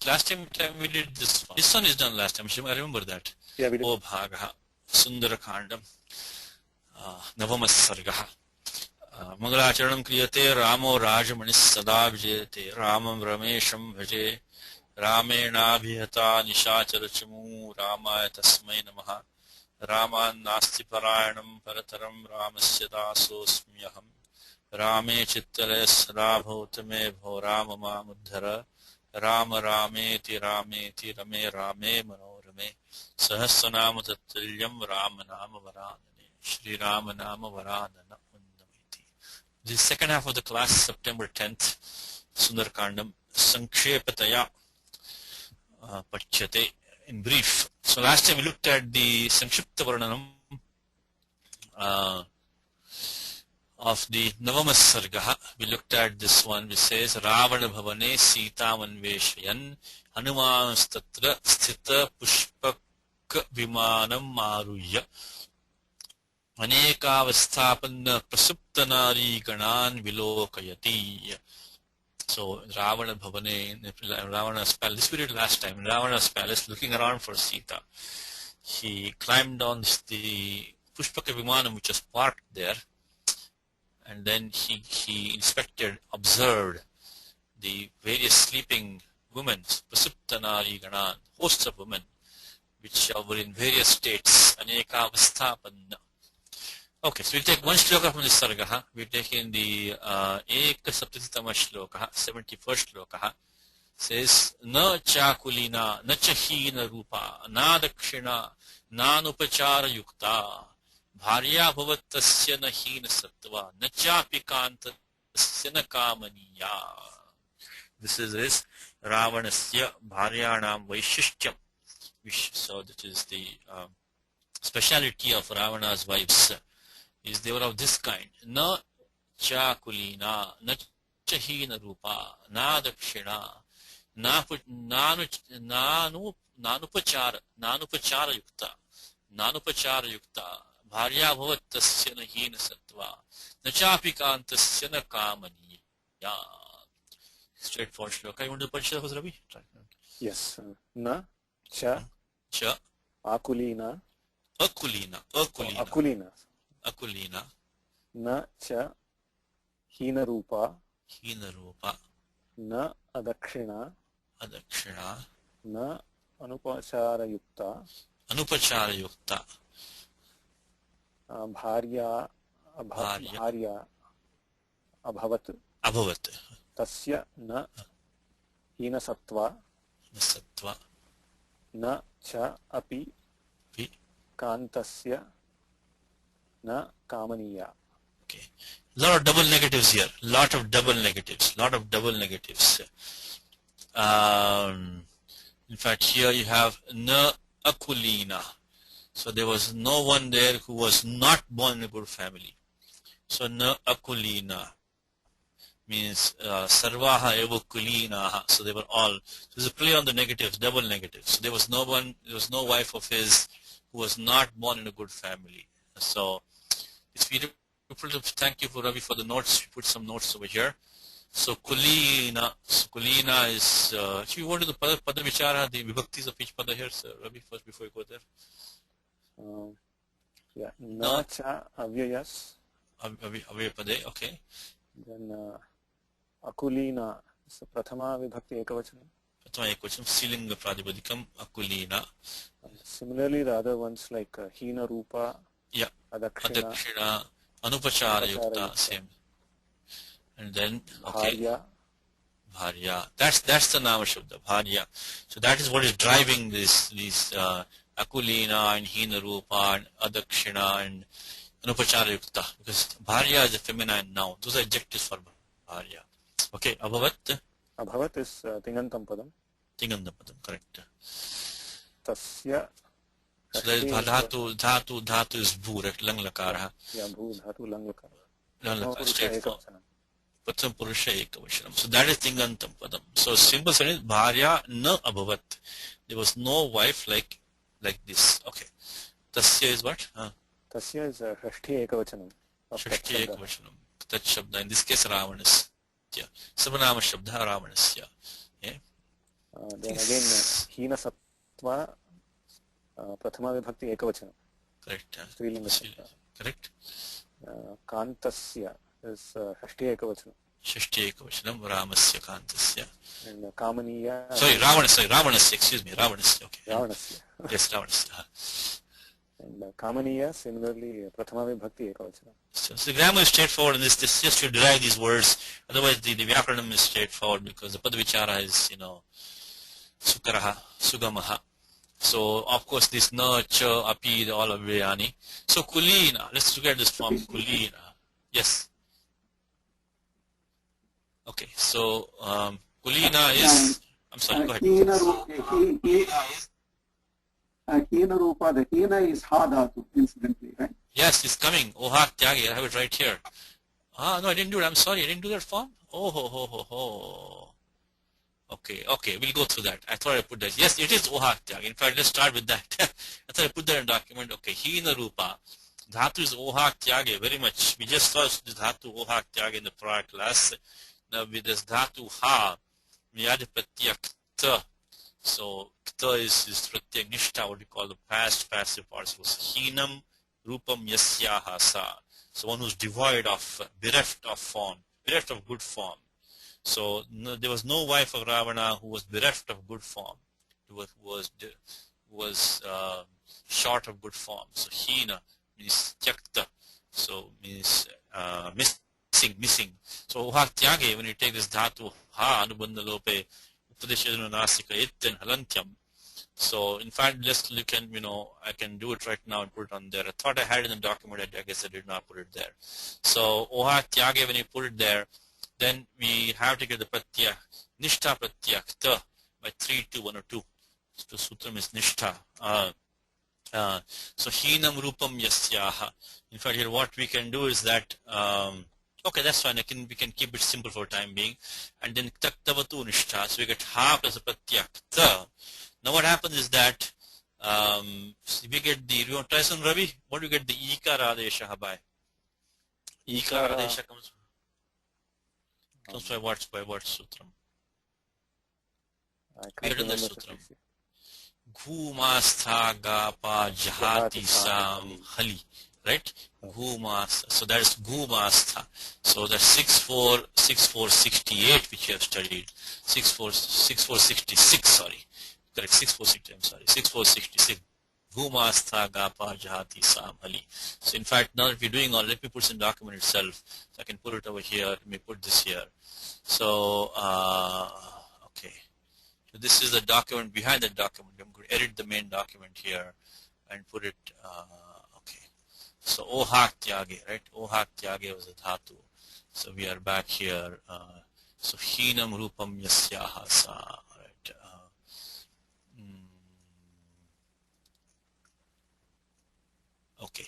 last time we did this one. This one is done last time. I remember that. Yeah, we did. O Bhagaha, Sundarakandam, Navamas Sargaha. Mangalacharanam kriyate Ramo Rajamanis Sada Vijayate Ramam Ramesham Bhaje Ramena Bhihata Nishacharachamu Ramaya Tasmai Namaha Raman Nasti Parayanam Parataram Ramasya Dasosmyaham Rame Chittare Sada Bhautame Bho Ramama Muddhara Rama Rameti Rameti Rame Rame Manorame Sahasranama Tattvalyam Ramanama Varanane Shri Ramanama Varanana. The second half of the class, September 10th, Sundarkandam, Sankshepataya Pachyate, in brief. So last time we looked at the Sankshipta Varnanam of the Navamas Sargaha. We looked at this one which says, Ravana Bhavane Sita Manveshayan Hanumanastatra Sthita Pushpak Vimanam Maruya Anekavasthapanna prasuptanari ganan vilokayati. So Ravana Bhavane, Ravana's palace, this we did last time, Ravana's palace, looking around for Sita. He climbed on the Pushpaka Vimanam which was parked there, and then he inspected, observed the various sleeping women, prasuptanari ganan, hosts of women, which were in various states, Anekavasthapanna. Okay, so we'll take one shloka from the Sargaha. We're taking the Ekasaptatitama shloka, 71st shloka. Says, Na chakulina, na chahina rupa, na dakshina, na nupachara yukta, bharya bhavatasya na hina sattva, na chapikantasya na kamaniya. This is Ravanasya bharyanam vaishishtyam. So that is the speciality of Ravana's wives. Is they were of this kind. Na chakulina, na chahina rupa, na dakshina, nanupachara yukta, bharya bhavatasya na hina sattva, na chapikantasya na kamaniya. Straightforward shloka. You want to do Panchadavas, Ravi? Yes. Na cha akulina. Akulina. Na cha hina rupa. Na adakshina. Na anupachara yukta. Bharya abhavat. Tasya na hina sattva. Na cha api kantasya na kamaniya. Okay. Lot of double negatives here. Lot of double negatives. In fact, here you have na akulina. So there was no one there who was not born in a good family. So na akulina means sarvaha eva kulinaha. So they were all. So there's a play on the negatives, double negatives. So there was no wife of his who was not born in a good family. So it's beautiful. Thank you for Ravi for the notes. We put some notes over here. So kulina is if you go to the pada vichara, the vibhaktis of each pada here, so Ravi, first before you go there. Yeah, na cha avyayas. Avyapade, okay. Then akulina is prathama vibhakti ekavachanam. Prathama ekavachanam, stilinga pradipadikam akulina. Similarly, the other ones like hina rupa. Yeah, adakshina, anupachara yukta, same. And then, okay, bharya. That's the nama shabda, bharya. So that is what is driving these akulina and hina rupa and adakshina and anupachara yukta, because bharya is a feminine noun. Those are adjectives for bharya. Okay, abhavat. Abhavat is tingantam padam. Correct. Tasya. So that is dhatu is bhu, lang lakara. Yeah, bhu, dhatu, lang lakara. Lang lakara, straightforward. Pratham purusha ekavachanam. So that is tingantam padam. So simple sentence, bharya na abhavat. There was no wife like this. Okay. Tasya is what? Tasya is shashti ekavachanam. Shashti ekavachanam. Tat shabda. In this case, Ravanasya. Sabanama shabda Ravanasya. Okay. Then again, Hina Sattva, Prathama Vibhakti Ekavachana. Correct. Strilinga Sattva. Correct. Kantasya is Shashti Ekavachana. Shashti Ekavachanam, Ramasya Kantasya. And Kamaniya. Sorry, Ravanasya, excuse me, Ravanasya. Okay. Ravanasya. Yes, Ravanasya. And Kamaniya, similarly, Prathama Vibhakti Ekavachana. So the grammar is straightforward in this just to derive these words. Otherwise, the Vyakaranam is straightforward because the Padvichara is, Sukaraha, Sugamaha. So, of course, this na, cha, api, all of Vyani. So, Kulina, let's look at this form, Kulina. Yes. Okay, so, Kulina is, I'm sorry, go ahead. Hina Rupa, the Hina is Ha Dhatu, incidentally, right? Yes, it's coming. Oha Tyagi, I have it right here. No, I didn't do it. I'm sorry, I didn't do that form. Oh, ho. Okay, we'll go through that. I thought I put that. Yes, it is Oha Tyagi. In fact, let's start with that. I thought I put that in document. Okay, Hina Rupa. Dhatu is Oha Tyagi, very much. We just saw the Dhatu Oha Tyagi in the prior class. Now with this Dhatu Ha, we add Pratyak Kta. So, Kta is Pratyak Nishtha, what we call the past passive participles. Hinam Rupam Yasyaha Sa. So, one who's devoid of, bereft of form, bereft of good form. So, there was no wife of Ravana who was bereft of good form, who was short of good form. So, Hina means Tyakta, so means missing. So, Oha Tyage, when you take this Dhatu Ha, Anubandha Lope, Upadeshadana Nasika Itten Halantyam. So, in fact, just you can, I can do it right now and put it on there. I thought I had it in the document, I guess I did not put it there. So, Oha Tyage, when you put it there, then we have to get the Pratyah, Nishtha Pratyah, Kta, by 3, 2, 1 or 2. So, Sutram is Nishtha. So, Hinam Rupam Yasyaha. In fact, here what we can do is that, okay, that's fine. We can keep it simple for time being. And then Taktavatu Nishtha. So we get Ha plus a Pratyah Kta. Now what happens is that we get the, you want to try some, Ravi? What do you get the Ikara Adesha by? Ikara Adesha comes by what sutram? I can't remember the sutram. Ghumastha Gapa Jahati Sam Hali. Right? Ghumastha. So that is Ghumastha. So that's 6468 which you have studied. 6466, sorry. Correct, 6460, I'm sorry. 6466. Ghumastha Gapa Jahati Sam Hali. So in fact, now that we're doing all, let me put this in document itself. So I can put it over here. Let me put this here. So, okay. So this is the document behind the document. I'm going to edit the main document here and put it, okay. So, Oha Tyage, right? Oha Tyage was a dhatu. So, we are back here. So, Hinam Rupam Yasyaha Sa, right? Okay.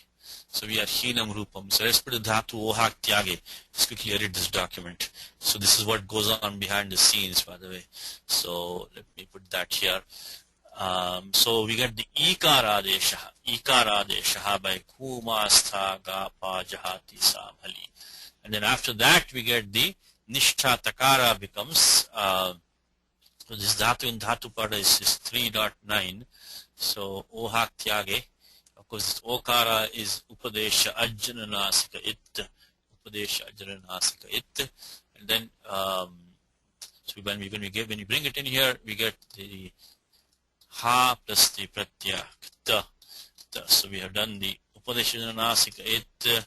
So, we are Hinam Rupam. So, let's put the dhatu Oha Tyage. Let's quickly edit this document. So, this is what goes on behind the scenes, by the way. So, let me put that here. So we get the Ikara Adesha by Kumastha Gapa Jahati Samhali. And then after that we get the Nishtha Takara becomes, so this Dhatu in Dhatu Pada is 3.9. So Oha Tyage, of course this Okara is Upadesha Ajjananasika It, and then, so when you bring it in here, we get the Ha plus the Pratyah Kta. So we have done the Upadeshana Nasika It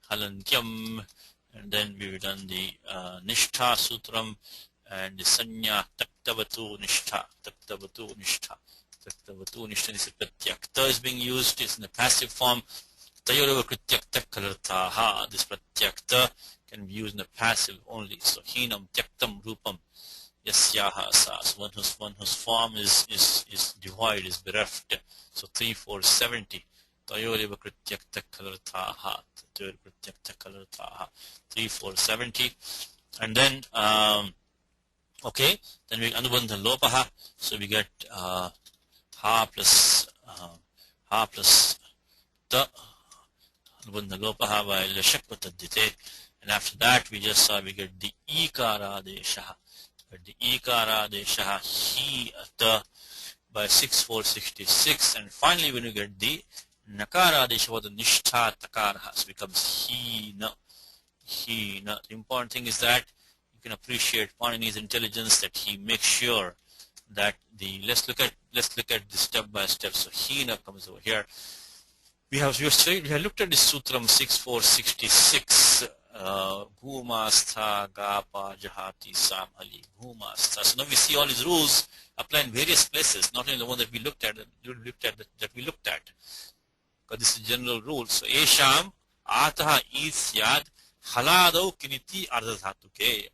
Halantyam, and then we've done the Nishtha Sutram and the Sanya Taktavatu Nishtha. Is a Pratyah Kta is being used, it's in the passive form. Tayorava Krityakta Kalarthaha. This Pratyah Kta can be used in the passive only. So Hinam Tyaktam Rupam Yasyaha Sa. So one whose form is devoid, is bereft. So 3470. Tayoreva Krityakta Kalarthaha. 3470. And then okay, then we Anubandha Lopaha. So we get Ha plus Ta. Anubandha Lopaha by Lashakvatadite. And after that we just saw we get the Ikara Adesha. But the ikara desha he the by 6466, and finally when you get the nakara desha for the nishtha takara, so becomes he na. The important thing is that you can appreciate Panini's intelligence, that he makes sure that let's look at this step by step. So he na comes over here. We have looked at the Sutram 6466. Bhumastha Gapa Jahati Samhali Bhumastha. So now we see all these rules apply in various places, not only the one that we looked at, because this is a general rule. So Esham Ataha Isyad Haladau Kiniti Ardhatuke.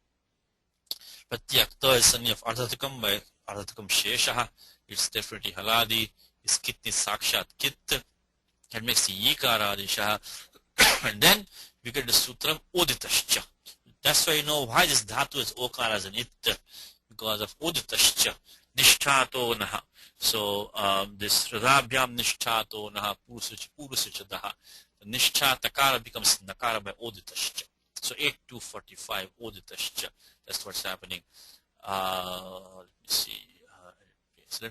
Pratyakta is sanya of Ardhatukam by Ardhatukam Sheshaha. It's definitely Haladi. It's Kitni Sakshat Kit. That makes the Yikara Adishaha. And then we get the Sutram Oditascha. That's why you know why this Dhatu is Okara as an It, because of Oditascha. Nishthato Naha. So this Radhabhyam Nishthato Naha Purusucha Daha. The Nishtha Takara becomes Nakara by Oditascha. So 8245 Oditascha. That's what's happening. Let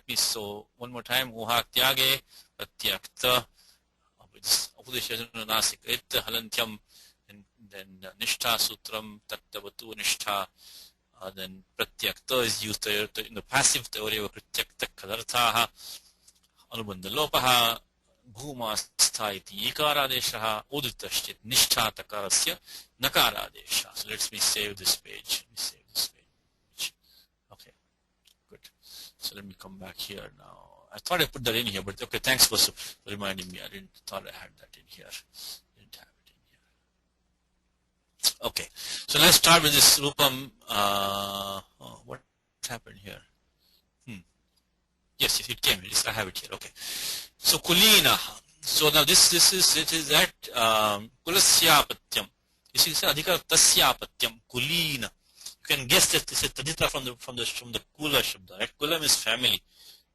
me see. So one more time. Uha Tyage Pratyakta. Nasik it halantyam, and then nishtha sutram tattavatu nishtha, then pratyakta is used in the passive theory of pratyakta kadarthaha anubandha lopaha bhumastha iti ikaradeshaha uditashchit nishtha takarasya nakaradesha. So let me save this page. Okay, good. So let me come back here now. I thought I put that in here, but okay, thanks for reminding me. I thought I had that in here. Didn't have it in here. Okay, so let's start with this Rupam. What happened here? Yes, it came. I have it here. Okay. So Kulina. So now it is that Kulasyapatyam. You see, Adhika Tasyapatyam, Kulina. You can guess that this is Tadita from the Kula Shabda. Right? Kula means family.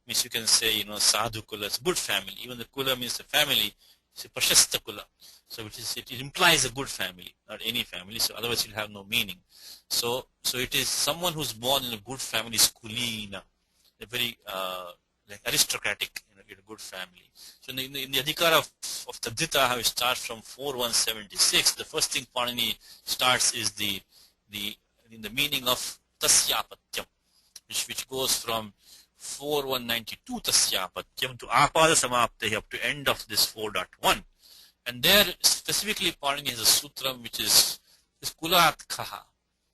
Means you can say, sadhu kula, it's good family. Even the kula means the family, it's a prashasta kula. So it implies a good family, not any family, so otherwise it will have no meaning. So it is someone who's born in a good family is kulina, a very like aristocratic, in a good family. So in the adhikara of Tadita, how it starts from 4176, the first thing Panini starts is the meaning of tasyapatyam, which goes from 4192 tasyapatyam to apada samapte up to end of this 4.1, and there specifically Panini has a sutram which is kulat kha.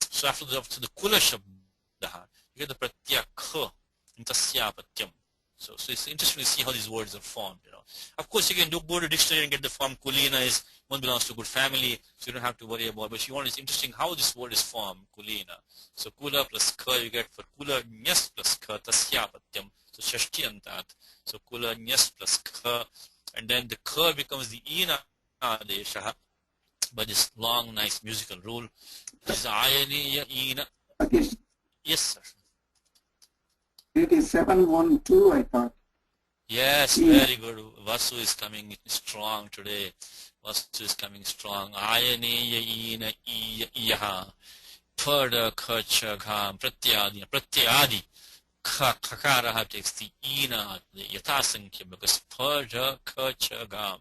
So after the kula shabda you get the pratyakha in tasyapatyam. So it's interesting to see how these words are formed. Of course, you can go to dictionary and get the form kulina is one belongs to a good family, so you don't have to worry about it. But you want, it's interesting how this word is formed, kulina. So kula plus ka you get for kula nyas plus ka tasyapatyam. So shashti antat. So kula nyas plus ka, and then the ka becomes the ina adesha by this long, nice musical rule. This is ayaniya ina. Okay. Yes, sir. It is 712, I thought. Yes, very good. Vasu is coming strong today. Vasu is coming strong. Ayaneya ina iyaha. Pada kacha gham pratyadi. Kakaraha takes the ina, the yatasankhya, because pada kacha gham.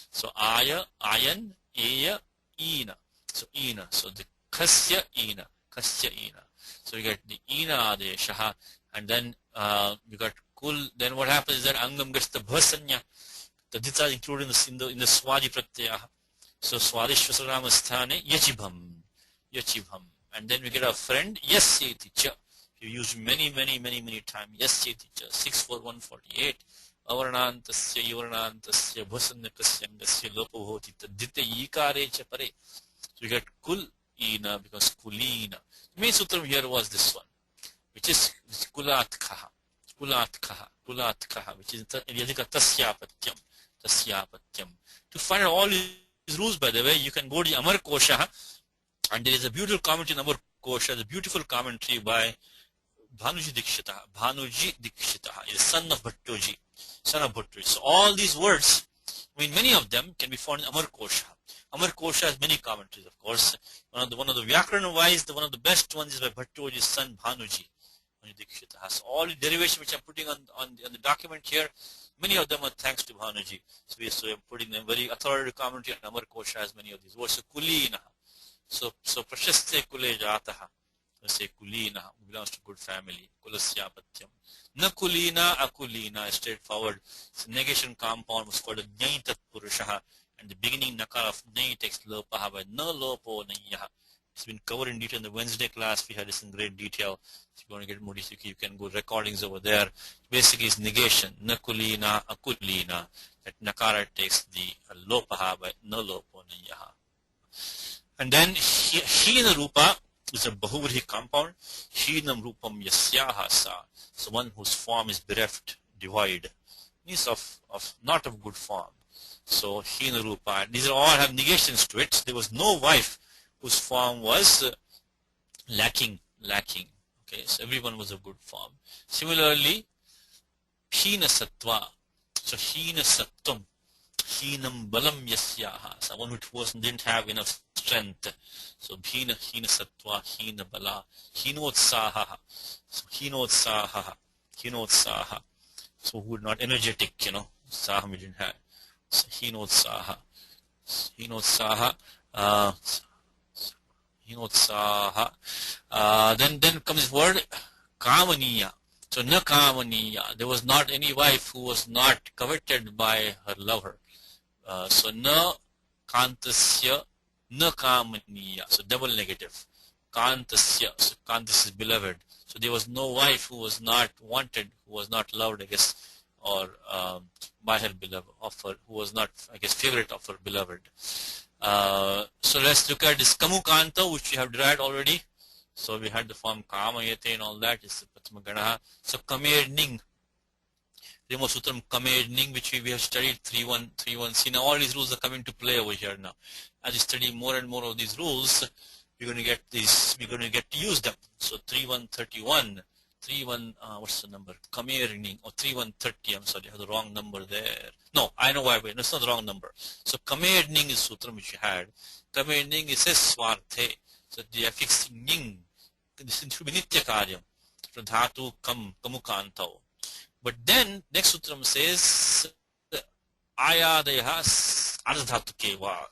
So ayan, eya, ina. So ina. So the kasya ina. So you get the ina adeshaha. And then you got kul. Then what happens is that angam gets the bhasanya. The dita is included in the swadi pratyaya. So swadishvasaramasthane yachibham. And then we get our friend yasyeti cha. You use many times. Yasyeti cha. 64148. Avaranantasya yuvaranantasya bhasanyakasyangasya lopavhoti tadita yikare cha pare. So you get kul ina because kulina. The main sutram here was this one, which is kulat kaha, which is tasyapatyam. To find out all these rules, by the way, you can go to the Amar Kosha, and there is a beautiful commentary in Amar Kosha, the beautiful commentary by Bhanuji Dikshita, is son of Bhattoji. So all these words, many of them can be found in Amar Kosha. Amar Kosha has many commentaries, of course. One of the Vyakarana wise, one of the best ones is by Bhattoji's son Bhanuji. So all the derivation which I'm putting on the document here, many of them are thanks to Bhanuji. So we are putting them very authoritative commentary, and Amar Kosha has many of these words. So Kulina. So Prashaste Kule Jataha. Say Kulina belongs to good family. Kulasya Patyam. Na Kulina Akulina, straightforward. So negation compound was called a Jnaitat Purushaha, and the beginning nakara of Jnai takes lopaha by na lopo nayaha. It's been covered in detail in the Wednesday class. We had this in great detail. If you want to get more detail, you can go recordings over there. Basically, it's negation. Na kulina akulina. That nakara takes the lopaha by na lopo nayaha. And then Hina Rupa is a Bahuvrihi compound. Hinam Rupam Yasyaha Sa. So one whose form is bereft, devoid. Means of not of good form. So Hina Rupa. These all have negations to it. There was no wife whose form was lacking. Okay, so everyone was of good form. Similarly, Hina Sattva. So Hina Sattvam. Hinam Balam Yasyaha. Someone who didn't have enough strength. So Hina Sattva, Hina Bala, Hinotsaha. So Hinotsaha. So who were not energetic, Saha we didn't have. So Hinotsaha. Then comes the word Kamaniya. So na Kamaniya. There was not any wife who was not coveted by her lover. So na Kantasya na Kamaniya. So double negative. Kantasya. So Kantas is beloved. So there was no wife who was not wanted, who was not loved, I guess, or by her beloved, who was not, I guess, favorite of her beloved. So let's look at this Kamukanta, which we have derived already. So we had the form Kamayate and all that. Is Patmaganaha. So Kamedning. Remo Sutram Kamedning, which we have studied 3.1. See, now all these rules are coming to play over here now. As you study more and more of these rules, we're going to get to use them. So 3.131. 3.1, what's the number? Kamedning, or 3.130. I'm sorry, I have the wrong number there. No, I know why. That's not the wrong number. So Kamedning is Sutram which you had. Kamedning is Swarte. So the affix ning. This should be Nitya Karyam. Dhatu Kamukantao. But then next sutram says Ayadayaha Ardhatu Keva.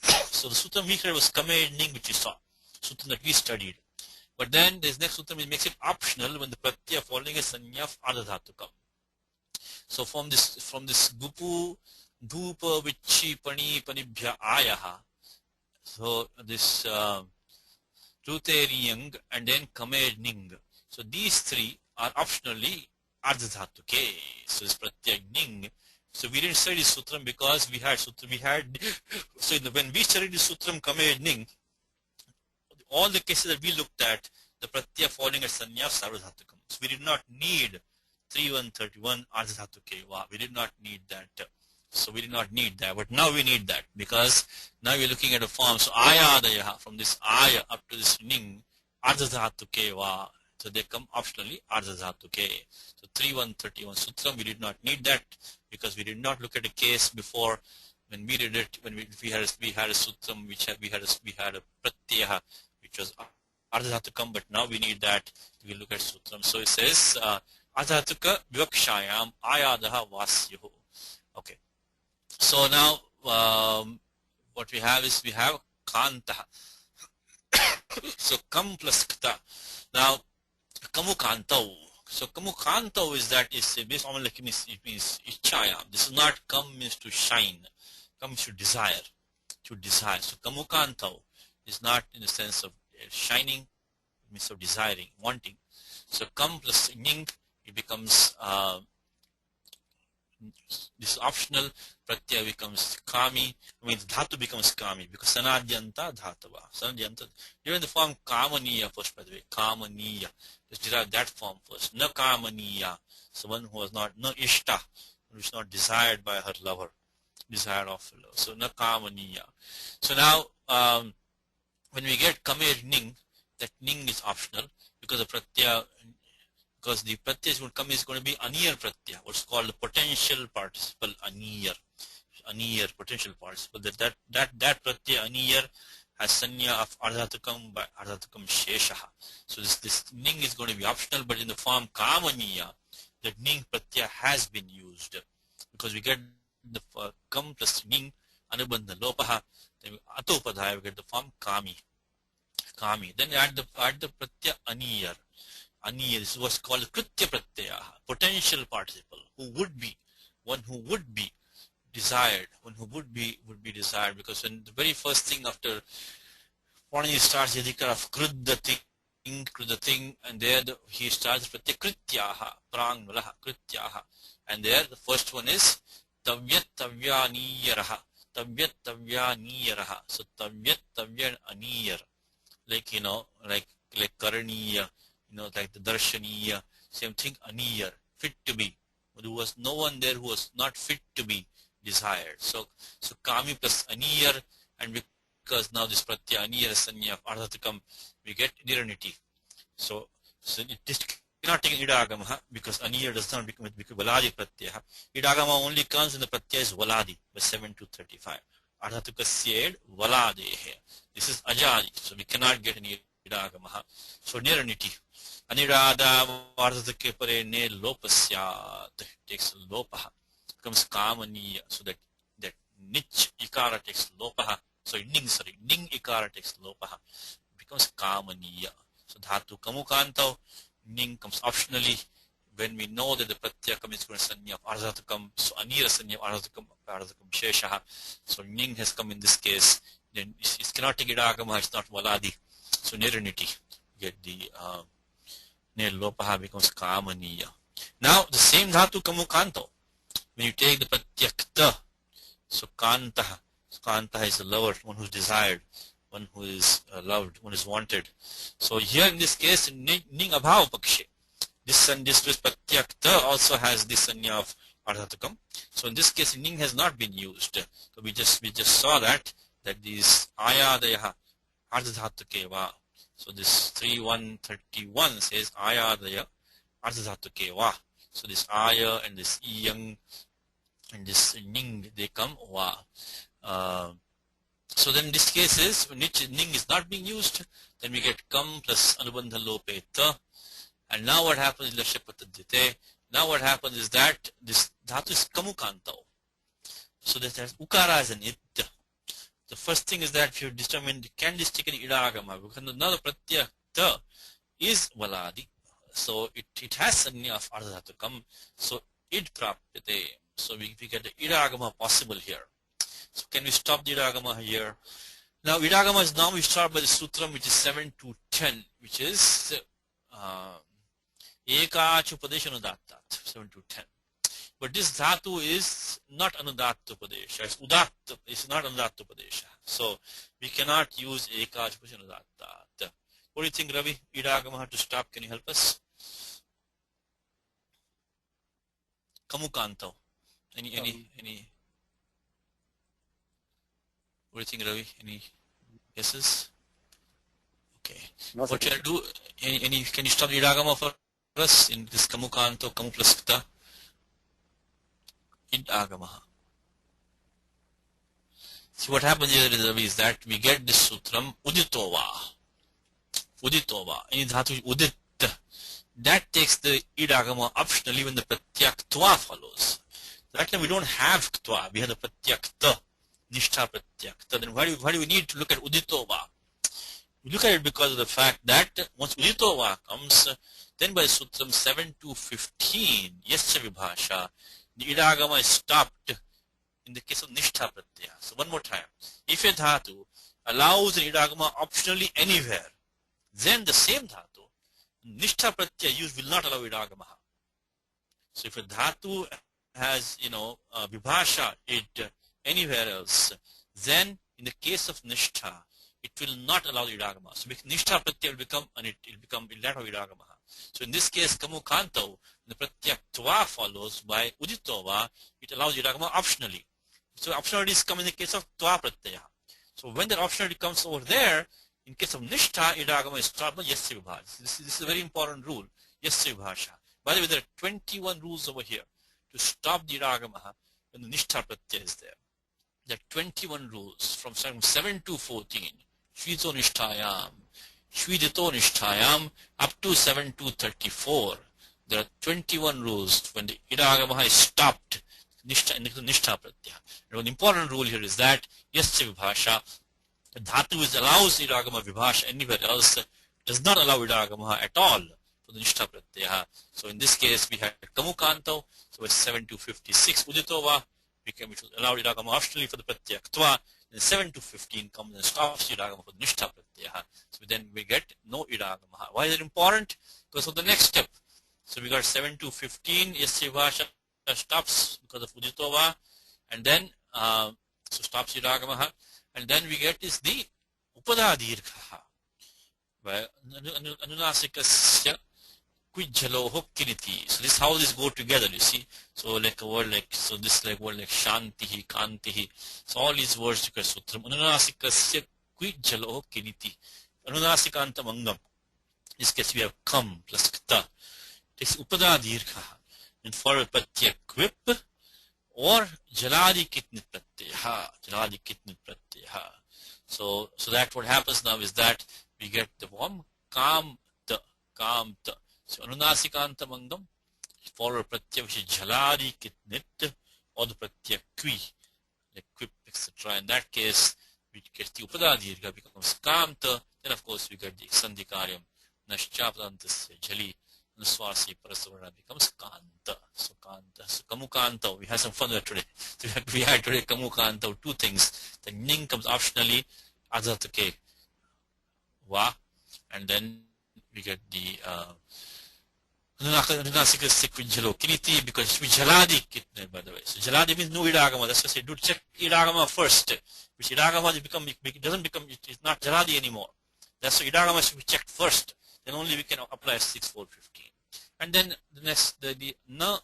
So the sutram we heard was Kamedning, which you saw. Sutram that we studied. But then this next sutram makes it optional when the pratyaya following a sanya of Ardhatukam. So from this Gupu Dhupa Vichi Pani Panibhya Ayaha. So this Ruteriyang and then Kamedning. So these three are optionally Ardhatuke. So this Pratyagning. So we didn't study this sutram because we had so when we studied the sutram Kamedning, all the cases that we looked at, the Pratyaya falling at Sanya of Sarvadhatukam. So we did not need 3.131 Ardhatuke. We did not need that. So we did not need that. But now we need that because now we're looking at a form. So Ayadayaha, from this Aya up to this Ning, Ardhatuke. So they come optionally Ardhatuke. So 3.131 Sutram, we did not need that because we did not look at a case before when we did it, when we had a Sutram, we had a Pratyaya, which was Ardhatukam, but now we need that. We look at Sutram. So it says Ardhatuka Vivakshayam Ayadaha Vasyuhu. Okay. So now what we have is we have Kanta. So Kam plus Kta. Now Kamukantau. So Kamukantau is based on like it means Ichayam. This is not Kam means to shine. Kam means to desire. To desire. So Kamukantau is not in the sense of shining, it means of desiring, wanting. So Kam plus Ning, it becomes this is optional. Pratyaya becomes Kami. Dhatu becomes Kami because Sanadyanta Dhatava. Sanadyanta. Even the form Kamaniya first, by the way. Kamaniya. Let's derive that form first. Na Kamaniya. Someone who was not, no Ishta, who is not desired by her lover. Desired of her lover. So Na Kamaniya. So now, when we get Kamer Ning, that Ning is optional because the Pratyaya, because the pratyaya is going to be aniyar pratyaya, what's called the potential participle aniyar. aniyar, potential participle. That pratyaya aniyar has sanya of ardhatukam by ardhatukam sheshaha. So this ning is going to be optional, but in the form kamaniya, the ning pratyaya has been used, because we get the kam plus ning anubandha lopaha, then atopadhaya we get the form kami. Then add the pratyaya aniyar. Aniyar is what's called kritya pratyaya, potential participle, one who would be desired, because when the very first thing after Pranay starts the dhikar of krudda thing, and there he starts pratyakrityaha, prang malaha, krityaha, and there the first one is tavyat tavyaniyaraha, so tavyat tavyan aniyar, like karaniya, like the darshaniya, same thing, aniyar, fit to be. There was no one there who was not fit to be desired. So kami plus aniyar, and because now this pratyaya aniyar sanya of ardhatukam, we get niraniti. So it cannot take an idagama, because aniyar does not become valadi pratyaya. Idagama only comes when the pratyaya is valadi by 7 to 35. Ardhatukasya valadehe. This is ajadi, so we cannot get any idagama. So niraniti. Anirada vardhatuke pare ne lopasyat, takes lopaha, becomes kamaniya, so that nich ikara takes lopaha, so ning ikara takes lopaha, becomes kamaniya. So dhatu kamukanto, ning comes optionally when we know that the pratyakam is going to sanya of ardhatukam, so anira sanya of ardhatukam sheshaha. So ning has come in this case, then it cannot take idagama, it's not valadi, so niraniti, get the ne lopaha becomes kamaniya. Now the same dhatu kamukanto, when you take the pratyakta, so kantaha is the lover, one who is desired, one who is loved, one is wanted. So here in this case, ning abhav pakshe, this pratyakta also has this sanya of ardhatukam. So in this case, ning has not been used. So we just saw that these ayadayaha ardhadhatukeva. So this 3.131 says ayadaya ardhadhatukeva. So this aya and this iyang and this ning, they come wa. So then this case is when ning is not being used, then we get kam plus anubandha lope ta. And now what happens is lashapatadite. Now what happens is that this dhatu is kamukanto. So that has ukara as an it. The first thing is that if you determine, can this take an idagama? Because another pratyaya ta is valadi. So it has sanya of ardhatukam. So id prapyate. So we get the idagama possible here. So can we stop the idagama here? Now idagama is now we start by the sutram which is 7 to 10, which is ekachupadesha anudattat, 7 to 10. But this dhatu is not anudatta padesha, it's udatta, it's not anudatta padesha. So we cannot use ekachupadesha anudattat. What do you think, Ravi? Idagama to stop, can you help us? Kamukanto. Any what do you think, Ravi? Any guesses? Okay. No, what shall I do? Can you stop the idagama for us in this kamukanto, kamu plus kta? Idagama. See what happens here, Ravi, is that we get this sutram uditova. Any dhatu udit. That takes the idagama optionally when the pratyaktva follows. That time we don't have ktva, we have the pratyakta, nishtha pratyakta. Then why do we need to look at uditova? We look at it because of the fact that once uditova comes, then by sutram 7 to 15, yasya vibhasha, the idagama is stopped in the case of nishtha pratyaya. So one more time, if a dhatu allows an idagama optionally anywhere, then the same dhatu, nishtha pratyaya use will not allow idagama. So if a dhatu has, vibhasha it anywhere else, then in the case of nishtha, it will not allow the idagama. So nishtha pratyaya will become, and it will not have idagama. So in this case, kamukanto, the pratyaktva follows by uditova, it allows idagama optionally. So optionalities come in the case of tva pratyaya. So when that optionality comes over there, in case of nishtha, idagama is stopped by yasya vibhasha. This is a very important rule, yasya vibhasha. By the way, there are 21 rules over here to stop the idagama when the nishtha pratyaya is there. There are 21 rules from 7 to 14. Shvito Nishtayam, Shvidito Nishtayam, up to 7 to 34. There are 21 rules when the idagamaha is stopped. Nishtha pratyaya. An important rule here is that yasya vibhasha, the dhatu is allows idagama vibhasha anywhere else, does not allow idagamaha at all for the nishtha pratyaya. So in this case we had kamukanto, so it's 7 to 56 uditova, which was allowed idagama optionally for the pratyaya ktva. Then 7 to 15 comes and stops idagama for the nishtha pratyaya. So then we get no idagamaha. Why is it important? Because of the next step. So we got 7 to 15, yasya vibhasha stops because of uditova, and then so stops idagamaha, and then we get is the upada dirghaha. Anunasikasya kwijjaloho kiniti. So this how this go together, you see. So like a word like, so this like word like shantihi, kantihi. So all these words together. Sutram. Anunasikasya kwijjaloho kiniti. Anunasikantam angam. In this case we have kam plus kta. Takes upada dirghaha. And for pratyaya quip or jaladi kitnit pratyaya. Jaladi kitnit pratyaya. So that what happens now is that we get the form kam ta. So anunasikanta mangam for pratyaya which is jaladi kitnit or the pratyaya kwi, like quip, etc. In that case we get the upada dirgha becomes kam ta. Then of course we get the sandhikaryam naschapdantasya jali. Nuswasi Parasavarna becomes Kanta. So Kanta. So Kamukanta. We had some fun there today. So we had today Kamukanta, two things. The ning comes optionally, Azatake Va, and then we get the Anunasika Sequinjalo Kiniti, because it's Jaladi Kitne, by the way. So Jaladi means no idagama. That's why I say do check idagama first. Which idagama doesn't become, it's not Jaladi anymore. That's why idagama should be checked first. Then only we can apply 6, 4, 15. And then the next, the na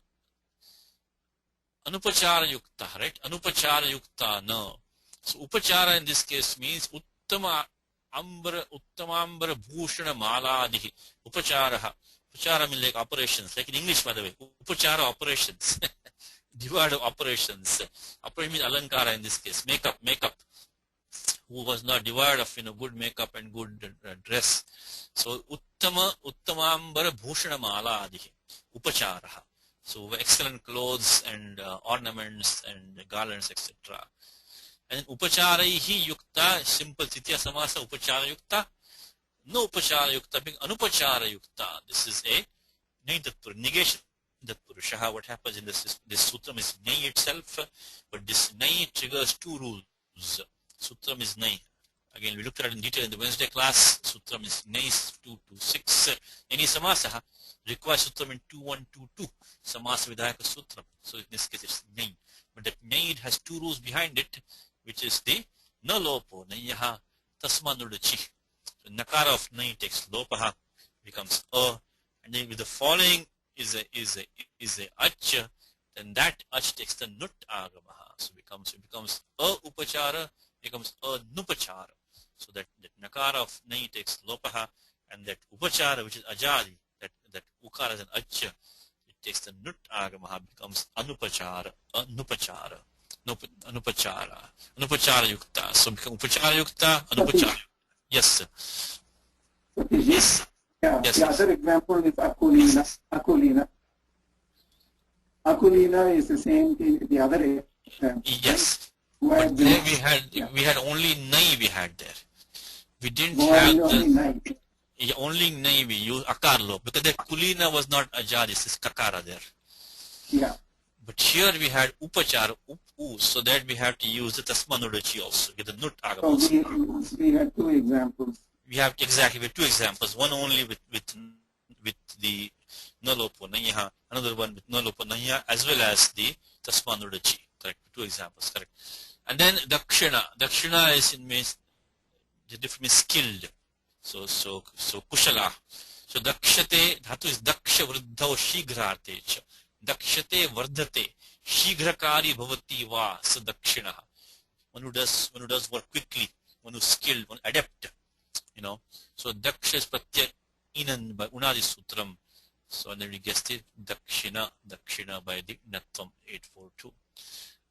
anupachara yukta, right? Anupachara yukta na. So upachara in this case means uttama ambara bhushana maladihi. Upachara. Upachara means like operations, like in English by the way. Upachara operations. Divide of operations. Operation means alankara in this case. Makeup. Who was not devoid of good makeup and good dress. So uttamambara bhushana mala adihi upacharaha. So excellent clothes and ornaments and garlands, etc. And upacharaihi yukta, simple titya samasa upachara yukta. No upachara yukta being anupachara yukta. This is a negation that purushaha. What happens in this sutram is nay itself, but this nay triggers two rules. Sutram is nay. Again, we looked at it in detail in the Wednesday class. Sutram is nay 2 to 6. Any samasa requires sutram in 2, 1, 2, 2. Samasa vidhayaka sutram. So in this case it's nay. But that nay has two rules behind it, which is the na lopo, nayaha, tasmanudachi. So nakara of nay takes lopaha, becomes a, and then with the following is a ach, then that ach takes the nut agamaha. So it becomes a upachara, becomes a nupachara. So that nakara of nai takes lopaha, and that upachara, which is ajadi, that ukara is an acha, it takes the nut agamaha, becomes anupachara, anupachara yukta. So become upachara yukta, anupachara. Yes, sir. Yes. Yeah, yes. The other example is akulina. Akulina is the same thing. The other example. Yes. Right? But there we had only nai we had there. We didn't have only nai we used akarlo, because the kulina was not ajadi, this is kakara there. Yeah. But here we had upachara, so that we have to use the tasmanudachi also, get the nut agam. So we had two examples. We have two examples. One only with the nalopo nayaha, another one with nalopo nayaha, as well as the tasmanudachi. Correct. Two examples. Correct. And then dakshina. Dakshina is means the different means skilled. So kushala. So dakshate dhatu is daksha vruddhau shigrarte. Dakshate vardhate. Shigrakari bhavati va. So dakshina. One who does work quickly. One who's skilled. One adept. So daksha is pratyaya inan by unadi sutram. So and then we guessed it dakshina by the natvam 842.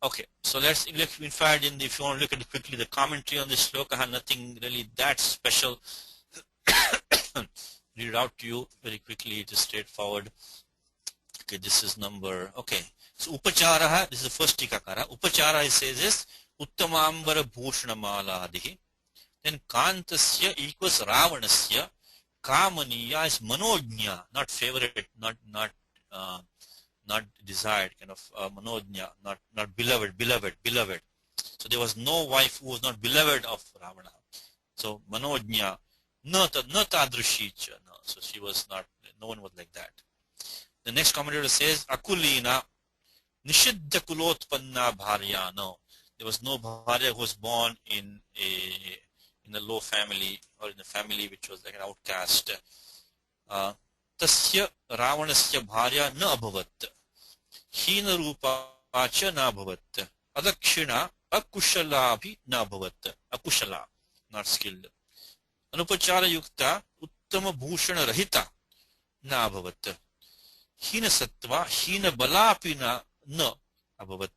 Okay, so let's look. In fact, if you want to look at it quickly, the commentary on this shloka, nothing really that special. Read it out to you very quickly. It is straightforward. Okay, this is number. Okay, so upachara. This is the first tikakara. Upachara, it says is uttamambara bhushanamaladhi. Then kantasya equals ravanasya. Kamaniya is manojnya, not favorite, not desired, kind of manojnya, not beloved. So there was no wife who was not beloved of Ravana. So manojnya, na tadrushi. No, so she was not. No one was like that. The next commentator says akulina nishiddha kulotpanna bharya. No, there was no bharya who was born in a low family or in a family which was like an outcast. Tasya Ravanasya bharya na abhavat. Hina rupa cha na abhavat. Adakshina akushala bhi na abhavat. Akushala, not skilled. Anupachara yukta uttama bhushana rahita na abhavat. Hina sattva hina balapi na abhavat.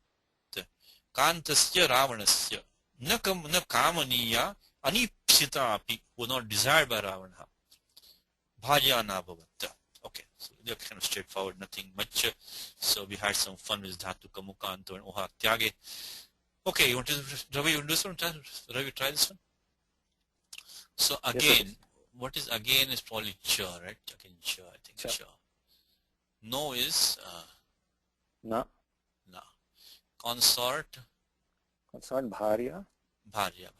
Kantasya Ravanasya na kamaniya anipsita api, who were not desired by Ravana. Bharya na bhavat. Okay, so they're kind of straightforward, nothing much. So we had some fun with dhatu kamukanto and oha tyage. Okay, you want to, Ravi, you want to do this one? Ravi, try this one. So again, yes, what is again is probably cha, right? Again, cha, I think cha. No is na. Consort bharya. Bharya.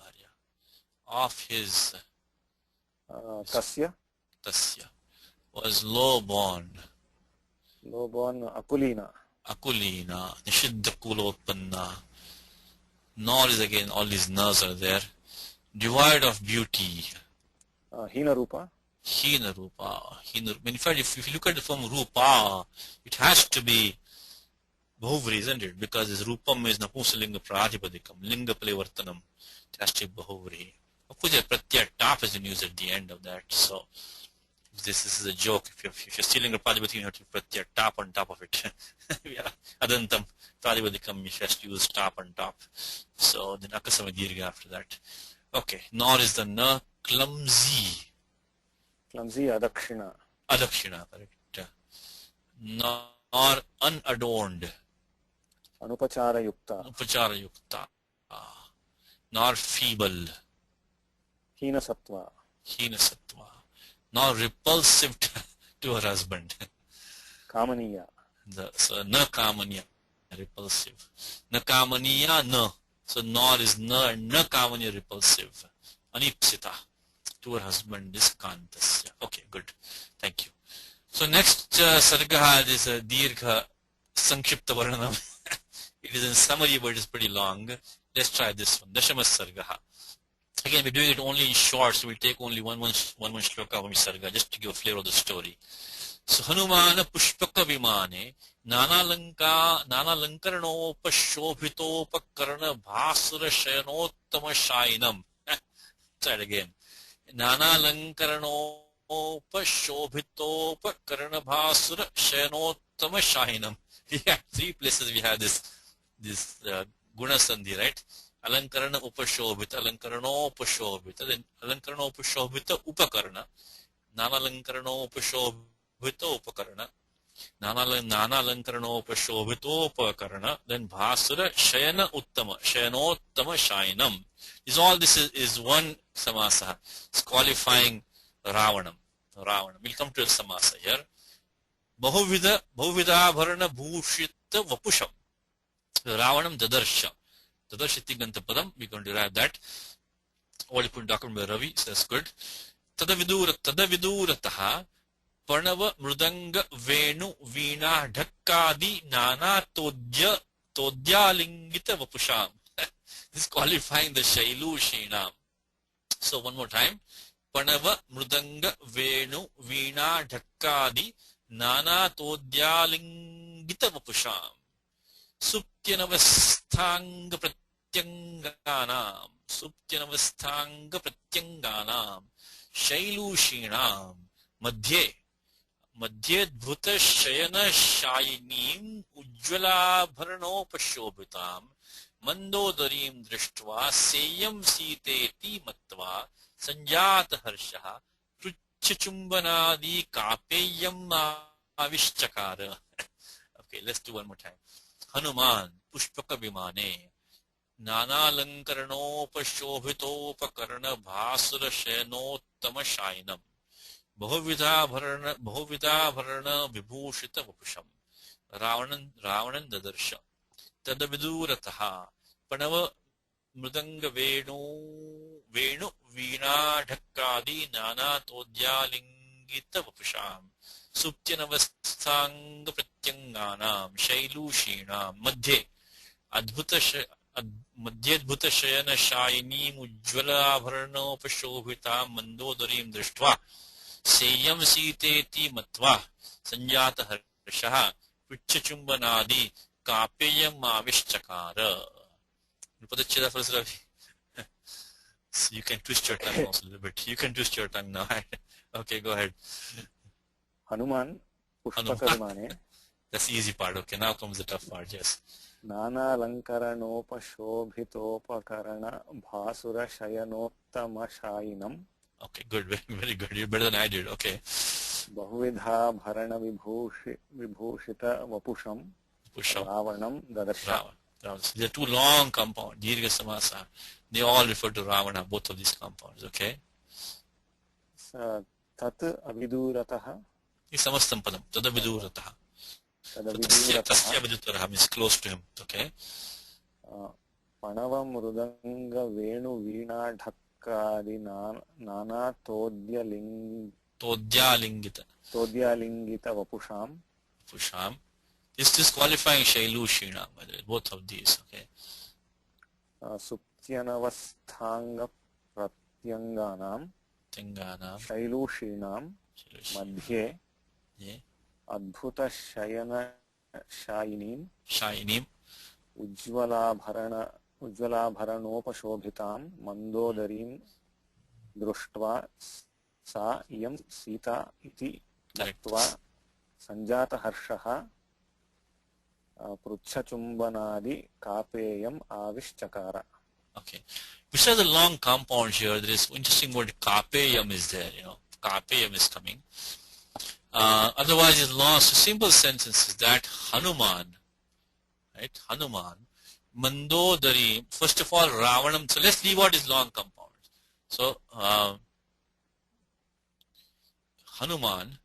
Of his tasya was low born akulina nishiddha kulotpanna. Nor is again, all these nas are there. Devoid of beauty. Hina rupa. In fact, if you look at the form rupa, it has to be bahuvri, isn't it? Because this rupam is napusalinga pratipadikam, linga palivartanam. It has to be bahuvri. Of course, pratyaya tap is used at the end of that. So this is a joke. If you're stealing a pradipati, you have to pratyaya tap on top of it. Adantam pradipatикam, you have to use tap on top. So then akasama dirgha after that. Okay. Nor is the na clumsy. Adakshina, correct. Nor unadorned. Anupachara yukta. Nor feeble. Hina sattva. Nor repulsive to her husband. Kamaniya. So na kamaniya, repulsive. Na kamaniya na. So nor is na kamaniya, repulsive. Anipsita, to her husband is kantasya. Okay, good. Thank you. So next sargaha is a dirgha sankshipta varnam. It is in summary, but it is pretty long. Let's try this one. Dashama sargaha. Again, we're doing it only in short, so we'll take only one shloka from sarga just to give a flavor of the story. So Hanumana Pushpaka Vimane Nana Lankaranopa Shobhitopa Karana Bhasura Shayanottama Shainam. Try it again. Nana Lankaranopa Shobhitopa Karana Bhasura Shayanottama Shainam. Yeah, 3 places we have this Guna Sandhi, right? Alankarana upashobhita, alankarano upashobhita, then alankarano upashobhita upakarana, nana alankarano upashobhita upakarana, nana alankarano upashobhita upakarana, then bhasura shayana uttama, shayanottama shayanam. All this is one samasa. It's qualifying Ravanam. We'll come to a samasa here. Bahuvida bharana bhushita vapusham. Ravanam dadarsha. Tadashiti padam, we're going to derive that. What you put in document by Ravi, so that's good. Tadavidurataha Parnava Mrudanga Venu Veena Dhakkadi Nana Todyalingita Vapusham. This is qualifying the Shailu Shinam. So one more time. Parnava Mrudanga Venu Veena Dhakkadi Nana Todyalingita Vapusham. Suptyanavasthanga Pratyanganam Shailushinam Madhye Dbhuta Shayana Shayinim ujjvalabharanopashobhitam mandodarim drishtva seyam siteti matva sanjata harsha pruchchumbanadi kapeyam avishchakara. Okay, let's do one more time. Hanuman pushpaka vimane नानालंकरणोपशोभितोपकर्ण भासुर शयनोत्तम शायनम बहुविधाभरण विभूषित वपुषम रावणन ददर्श तदविदूरतः प्रणव मृदंग वेणु वीणाढक्कादि नानातोद्यालिंगित वपुषाम सुप्त्यनवस्थांग प्रत्यंगानां शैलूषीणां मध्येऽद्भुत शयन शायिनीं उज्ज्वलाभरणोपशोभितां मंदोदरीं दृष्ट्वा सेयं सीतेति मत्वा संजात हर्षः पृच्छचुंबनादि कापेयम् आविश्चकार. You put the chida first, Ravi. So you can twist your tongue also a little bit. You can twist your tongue now. Okay, go ahead. Hanuman pushpaka vimane. That's the easy part. Okay, now comes the tough part. Yes. नानालंकरणोपशोभितोपकरण भासुर शयनोत्तम शायिनम. Okay, good, very good. You're better than I did. Okay. बहुविधाभरण विभूषित वपुषम रावणम ददर्श. There are two long compounds, Dirgha Samasa. They all refer to Ravana, both of these compounds. Okay. Tat avidurataha. It's samastam padam. Tad avidurataha. Tasya avidurataha means close to him. Okay. Panava mrudanga venu veena dhakkadi nana todyalingita vapusham. This is qualifying Shailushina, by the way, both of these. Okay. Suptyanavasthanga pratyanganam Shailushinam madhye adbhuta shayana shayinim ujjvalabharanopashobhitam mandodarim drushtva sa iyam sita iti daktva sanjata harshaha pruchchachumbanadi kapeyam avishchakara. Okay. Besides the long compound here, there is interesting word kapeyam is there. Kapeyam is coming. Otherwise, it's long. So simple sentence is that Hanuman, right? Hanuman, Mandodari. First of all, Ravanam. So let's leave out his long compound. So Hanuman,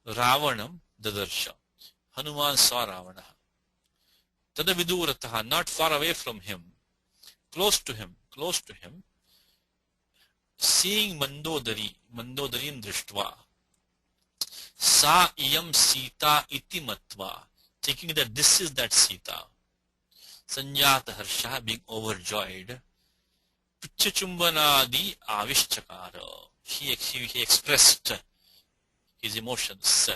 Ravanam, Dadarsha. Hanuman saw Ravana. Tadavidurataha, not far away from him, close to him, seeing Mandodarim Drishtva, Sa iyam Sita iti matva, thinking that this is that Sita, Sanjata Harsha, being overjoyed, Puchchachumbanadi avishchakara, he expressed his emotions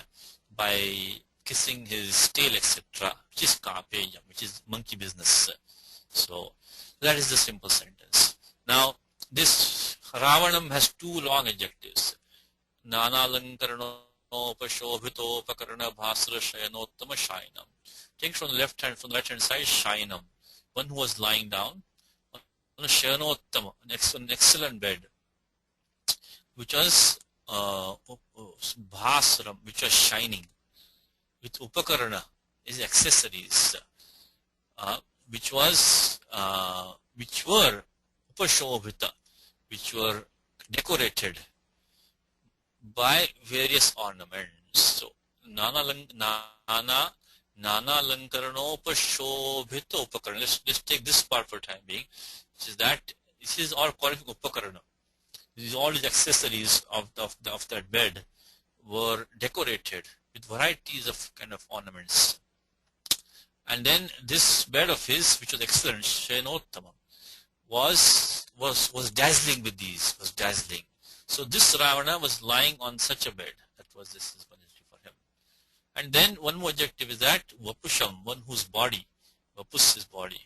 by kissing his tail, etc., which is kapeyam, which is monkey business. So that is the simple sentence. Now this Ravanam has two long adjectives. Nanalankaranopashobhitopakarana bhasra shayanottama shayanam. Take from the left hand, from the right hand side, shayanam, one who was lying down. Shayanottama, an excellent bed, which was bhasram, which was shining. With upakarana is accessories, which were upashobhita, which were decorated by various ornaments. So nana lankaranopashobhita upakarana. Let's take this part for time being, which is that this is all called upakarana. These all these accessories of that bed were decorated with varieties of kind of ornaments. And then this bed of his, which was excellent, Shayanottamam, was dazzling with these, was dazzling. So this Ravana was lying on such a bed. This is one for him. And then one more adjective is that Vapusham, one whose body, Vapus, his body,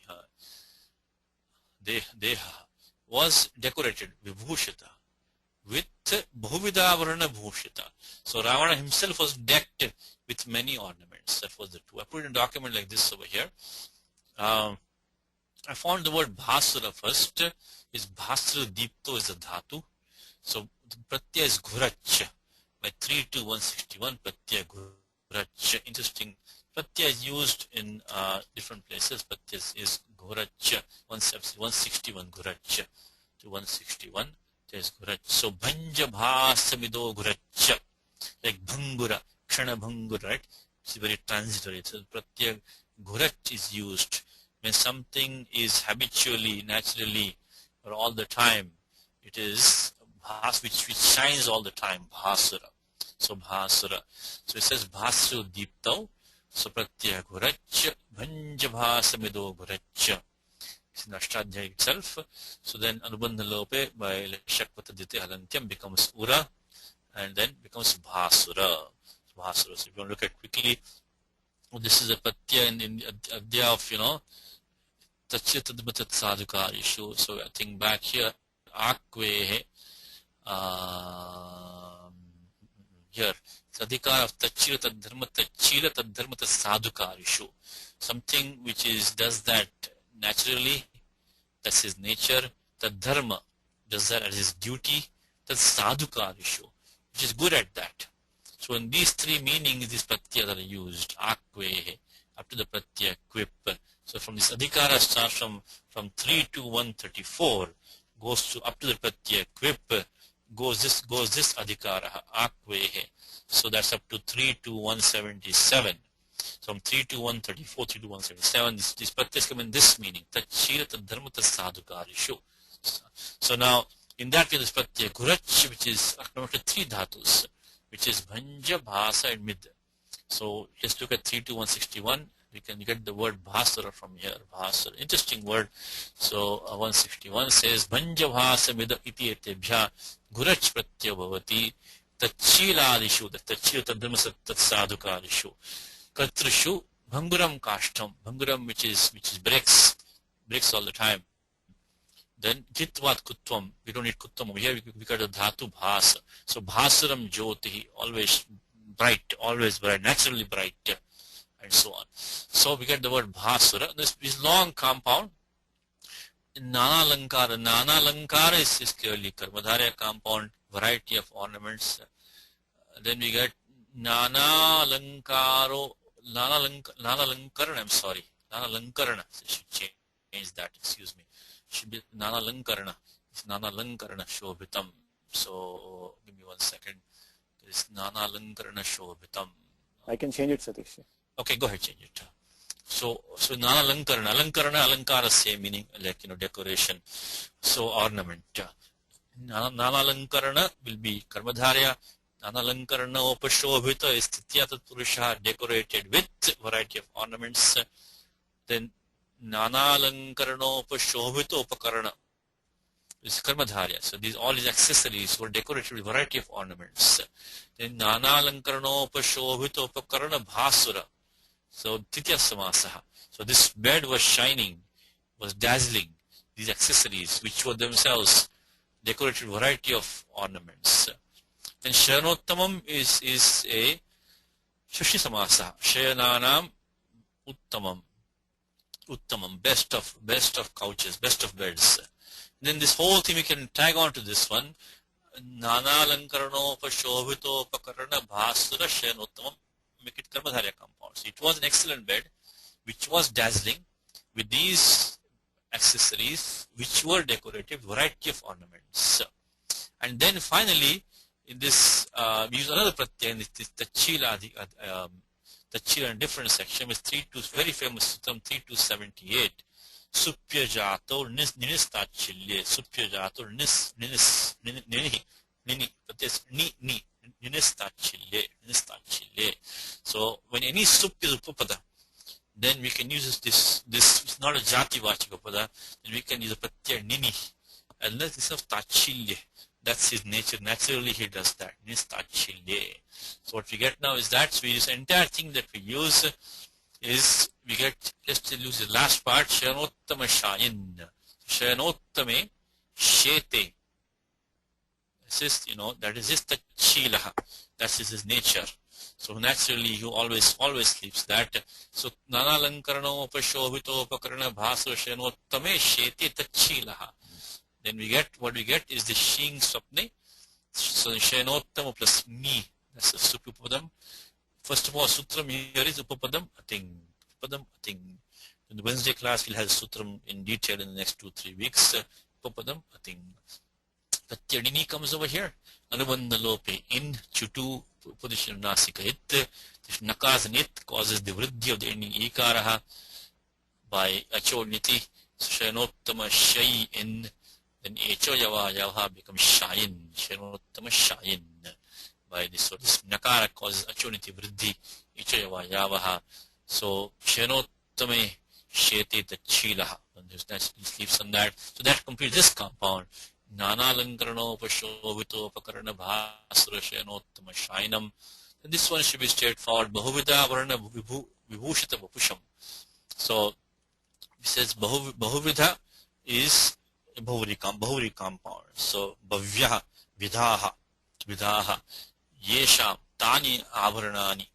Deha, was decorated, Vibhushita, with Bhuvidavarana Bhushita. So Ravana himself was decked with many ornaments. That was the two. I put in a document like this over here. I found the word bhasura first. Is bhasura dipto is a dhatu. So the pratyaya is ghurach. By 3 to 161 pratyaya ghurach. Interesting. Pratyaya is used in different places. Pratyaya is ghurach. 161 ghurach to 161. There is ghurach. So bhanja bhasamido ghurach. Like bhangura, kshana bhangura, right? It's very transitory. So pratyaya ghurach is used when something is habitually, naturally, or all the time. It is bhas, which shines all the time. Bhasura. So bhasura. So it says bhasu deeptau. So pratyaya ghurach. Bhanja bhasamido ghurach. It's in Ashtadhyaya itself. So then Anubandha Lope by Shakvata Dite Halantyam becomes ura and then becomes bhasura. Bhasura. So if you want to look at quickly, this is a pratyaya in the adhya of, Tachitadmatat sadhukarishu. So I think back here, akvehe, here, sadhikar of tachila tadharma tachila tadharma sadhukarishu. Something which does that naturally, that's his nature. Tadharma does that as his duty. That's sadhukarishu, which is good at that. So in these three meanings, these pratyas are used. Akvehe, up to the pratyaya quip. So from this adhikara starts from 3 to 134, goes to up to the pratyaya quip, goes this adhikara, akvehe. So that's up to 3 to 177. From 3 to 134, 3 to 177, these pratyas come in this meaning. Tachila tadharma sadhukarishu. So now, in that way, this pratyaya ghurach, which is acknowledged to 3 dhatus, which is bhanja, bhasa, and mid. So just look at 3 to 161. We can get the word bhasara from here. Bhasara. Interesting word. So 161 says bhanja bhasa mida iti etebhya ghurach pratyaya bhavati tachiladishu. The tachila tadharma tat sadhukarishu. Katrishu bhanguram kashtam. Bhanguram which is breaks all the time. Then jitvat kutvam. We don't need kutvam over here. We got the dhatu bhasa. So bhasaram jyotihi. Always bright, naturally bright. And so on. So we get the word bhasura. This is long compound. Nana lankara is clearly karmadharya compound, variety of ornaments. Then we get nana lankarana. I'm sorry, nana lankarana. So I should change that. Excuse me. Should be nana lankarana. It's nana lankarana shobhitam. So give me 1 second. There is nana lankarana shobhitam. I can change it, Satish. Okay, go ahead, change it. So nana alankara, same meaning, like, decoration. So ornament. Nana alankarana will be karmadharya. Nana alankarana upashobhita is titya tatpurusha, decorated with variety of ornaments. Then nana alankarana upashobhita upakarana is karmadharya. So all these accessories were decorated with variety of ornaments. Then nana alankarana upashobhita upakarana bhasura. So titya samasaha. So this bed was shining, was dazzling. These accessories, which were themselves decorated with variety of ornaments. Then shayanottamam is a shashi samasaha. Shayananam uttamam, best of couches, best of beds. And then this whole thing we can tag on to this one. Nana alankarano upashobhito upakarana bhasura shayanottamam. Make it karmadharya compound. So it was an excellent bed, which was dazzling with these accessories, which were decorated with variety of ornaments. And then finally, in this, we use another pratyaya in this tachila, tachila in different section with very famous sutram 3278. Supya jato ninis tachilye. Supya jato nini, but there's ni. So when any sup is upapada, then we can use this it's not a jati vachika pada, then we can use a pratyaya nini. And this of tachilye. That's his nature. Naturally he does that. Nis tachilye. So what we get now is that so this entire thing that we use is we get just to use the last part, Shayanottama Shayin. Shayanottame Shete. This is, that is just the chilaha. That is his nature. So naturally, he always sleeps. That so nanalankarano upashobhito upakarana bhaso shenottame sheti tachilaha. Then what we get is the shing swapne. So shenottama plus me. That's the supupadam. First of all, sutram here is upapadam ating. Upapadam ating. In the Wednesday class, we'll have sutram in detail in the next 2-3 weeks. Upapadam ating. Pratyadini comes over here. Anubandha lope in chutu position nasika it. This nakasanit causes the vriddhi of the ending ikaraha by achoniti. Shanottama shay in. Then echo yava yavaha becomes shayin. Shanottama shayin. By this, so this nakara causes achoniti vriddhi. Echo yava yavaha. So shanottame shete tachilaha. And he sleeps on that. So that completes this compound. Nanalankarano upashobhito upakarana bhasra shenottama shainam. And this one should be straightforward. Bahuvida varana vibhushita vapusham. So it says Bahuvida is a Bahuri compound. So Bhavyaha, Vidhaha, Yesham, Tani Abharanani.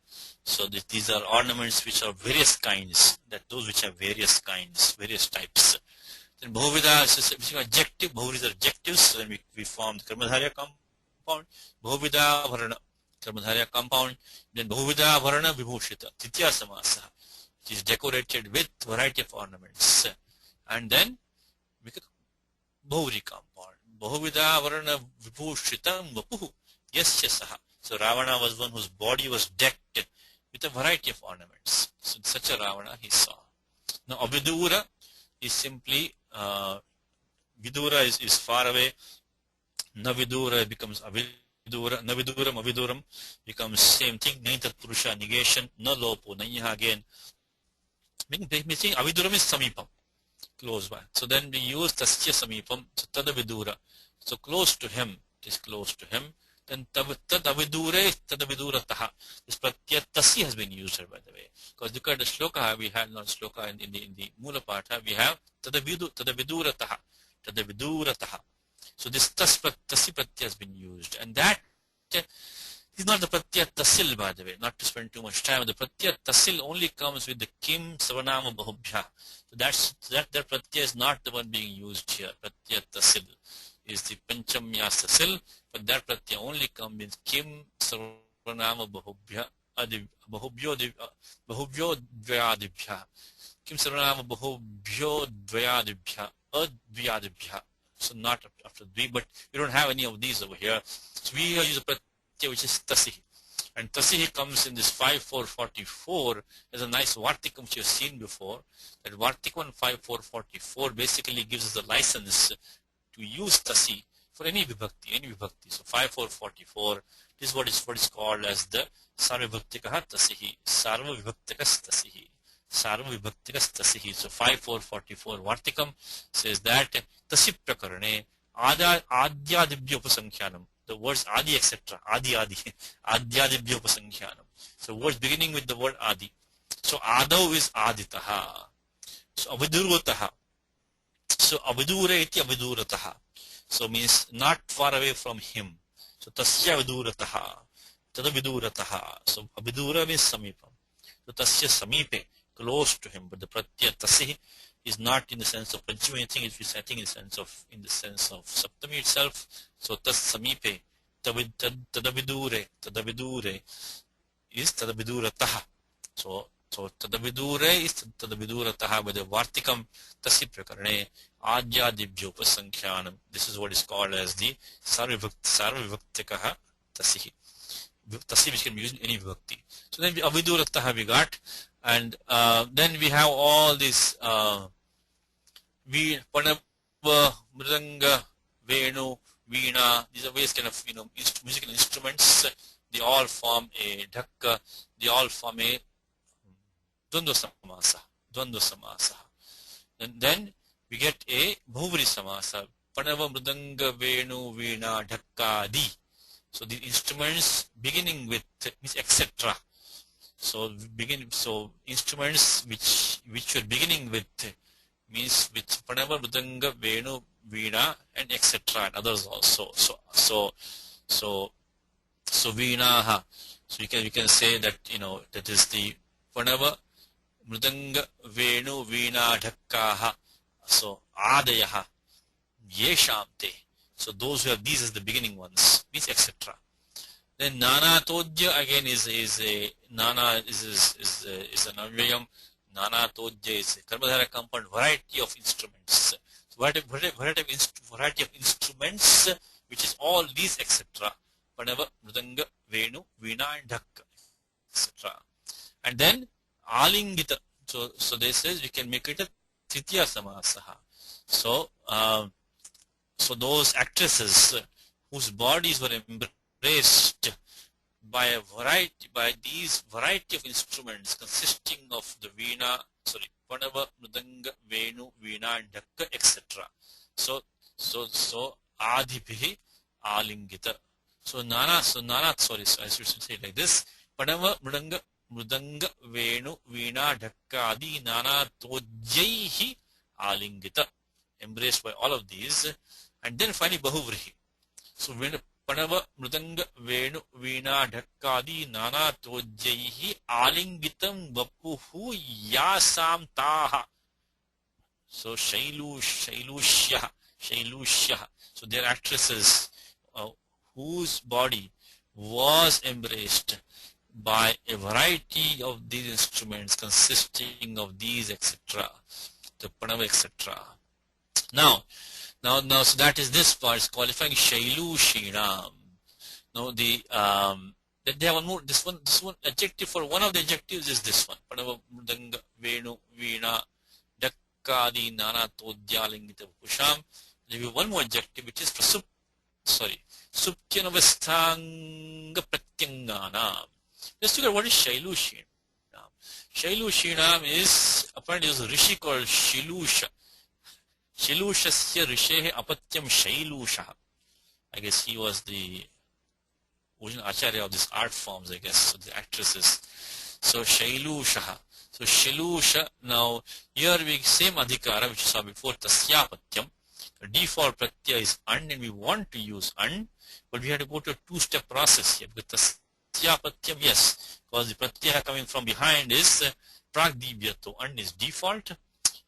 So these are ornaments which are various kinds, those which have various kinds, various types. Then Bahuvida is an adjective, Bahuri is adjectives, so then we form the Karmadharya compound, Bahuvida Bharana, Karmadharya compound, then Bahuvida Bharana Vibhushita, Titya Samasa, which is decorated with variety of ornaments. And then we get Bahuri compound, Bahuvida Bharana Vibhushitam Vapuhu, Yasya Saha. So Ravana was one whose body was decked with a variety of ornaments. So such a Ravana he saw. Now Abhidura is simply Vidura is far away. Navidura becomes Avidura. Naviduram, Aviduram becomes same thing. Naintat Purusha negation. Na lopo, Nanyaha again. Meaning Aviduram is Samipam, close by. So then we use Tasya Samipam, so Tadavidura. So close to him, it is close to him. Then Tadavidure, Tadavidurataha. This Pratyat Tasi has been used here, by the way. Because look at the shloka, we have not shloka in the Mula Patha, we have Tadavidurataha. Tadavidurataha. So this Tasi Pratyat has been used. And that is not the Pratyat Tasil, by the way, not to spend too much time. The Pratyat Tasil only comes with the Kim Savanama Bahubhya. So that Pratyat is not the one being used here. Pratyat Tasil is the Panchamya Tasil, but that Pratyat only comes with Kim Savanama Bahubhya. Bahubhyo Dvayadibhya. Kim Savanama Bahubhyo Dvayadibhya. Advyadibhya. So not after Dvi, but we don't have any of these over here. So we use a Pratyat which is Tasihi. And Tasihi comes in this 5-4-44. There's a nice Vartikam which you've seen before. That Vartikam 5-4-44 basically gives us the license to use Tasi for any vibhakti. So 5-4-44 is what is called as the Sarvavibhaktikaha Tasihi. Sarvavibhaktikas Tasihi. Sarvavibhaktikas Tasihi. So 5-4-44 Vartikam says that Tasi Prakarane Adyadibhya Upasankyanam. The words Adi, etc. Adi. Adyadibhya Upasankyanam. So words beginning with the word Adi. So Adau is Aditaha. So Avidurvataha. So Avidura iti Avidurataha. So means not far away from him. So Tasya Avidurataha. Tadavidurataha. So Avidura means Samipam. So Tasya Samipe, close to him. But the Pratyat Tasihi is not in the sense of Panchami, I think in the sense of Saptami itself. So Tas Samipe, Tadavidure is Tadavidurataha. So Tadavidure is Tadavidurataha by the Vartikam Tasi Prakarane Adyadibhya Upasankyanam. This is what is called as the Sarvavibhaktikaha Tasihi. Tasi which can be used in any vibhakti. So then Avidurataha we got, and then we have all these Panava, Mridanga, Venu, Veena. These are various kind of musical instruments. They all form a dhakka. They all form a Dvandva Samasa. And then we get a Bhuvri Samasa. Panava, Mridanga, Venu, Veena, Dhakka, Di. So the instruments beginning with means etc. So instruments which are beginning with means with Panava, Mridanga, Venu, Veena, and etc. and others also. So So Veenaha. So you can say that, that is the Panava, Mridanga, Venu, Veena, Dhakkaha. So Adayaha, Yeshamte. So those who have these as the beginning ones, means etc. Then Nana Todya again is a Nana is an Avyayam. Nana Todya is a Karmadhara compound, variety of instruments. So variety of instruments, which is all these etc. Panava, Mridanga, Venu, Veena and Dhakka, etc. And then Alingita. So they says we can make it a Tritya Samasaha. So those actresses whose bodies were embraced by these variety of instruments consisting of the Panava, Mridanga, Venu, Veena and Dhakka, etc. So Adibhihi Alingita. So I should say it like this. Panava, Mridanga, Venu, Veena, Dhakka, Adi, Nana, Tojaihi, Alingita. Embraced by all of these. And then finally Bahuvrihi. So Panava, Mridanga, Venu, Veena, Dhakka, Adi, Nana, Tojaihi, Alingitam, Vapuhu, Yasam Taha. So Shailushya. So they are actresses whose body was embraced by a variety of these instruments consisting of these etc. The Panava etc. Now, so that is this part is qualifying Shailu Shinam. Now they have one more. This one adjective for one of the adjectives is this one. Panava, Mridanga, Venu, Veena, Dhakkadi, Nana, Todyalingita, Pusham. There will be one more adjective which is Suptyanavastanga Pratyangana. Let's look at what is Shailu Shinam. Shailu Shinam is apparently a rishi called Shilusha. Shilushasya Rishehe Apatyam Shailusha. I guess he was the original acharya of these art forms, I guess, so the actresses. So Shailusha. So Shilusha. Now here we same adhikara which we saw before, Tasyapatyam. The default pratyaya is and we want to use and, but we have to go to a two-step process here because Tasyapatyam, yes, because the pratyaya coming from behind is Pragdibhyato, and is default.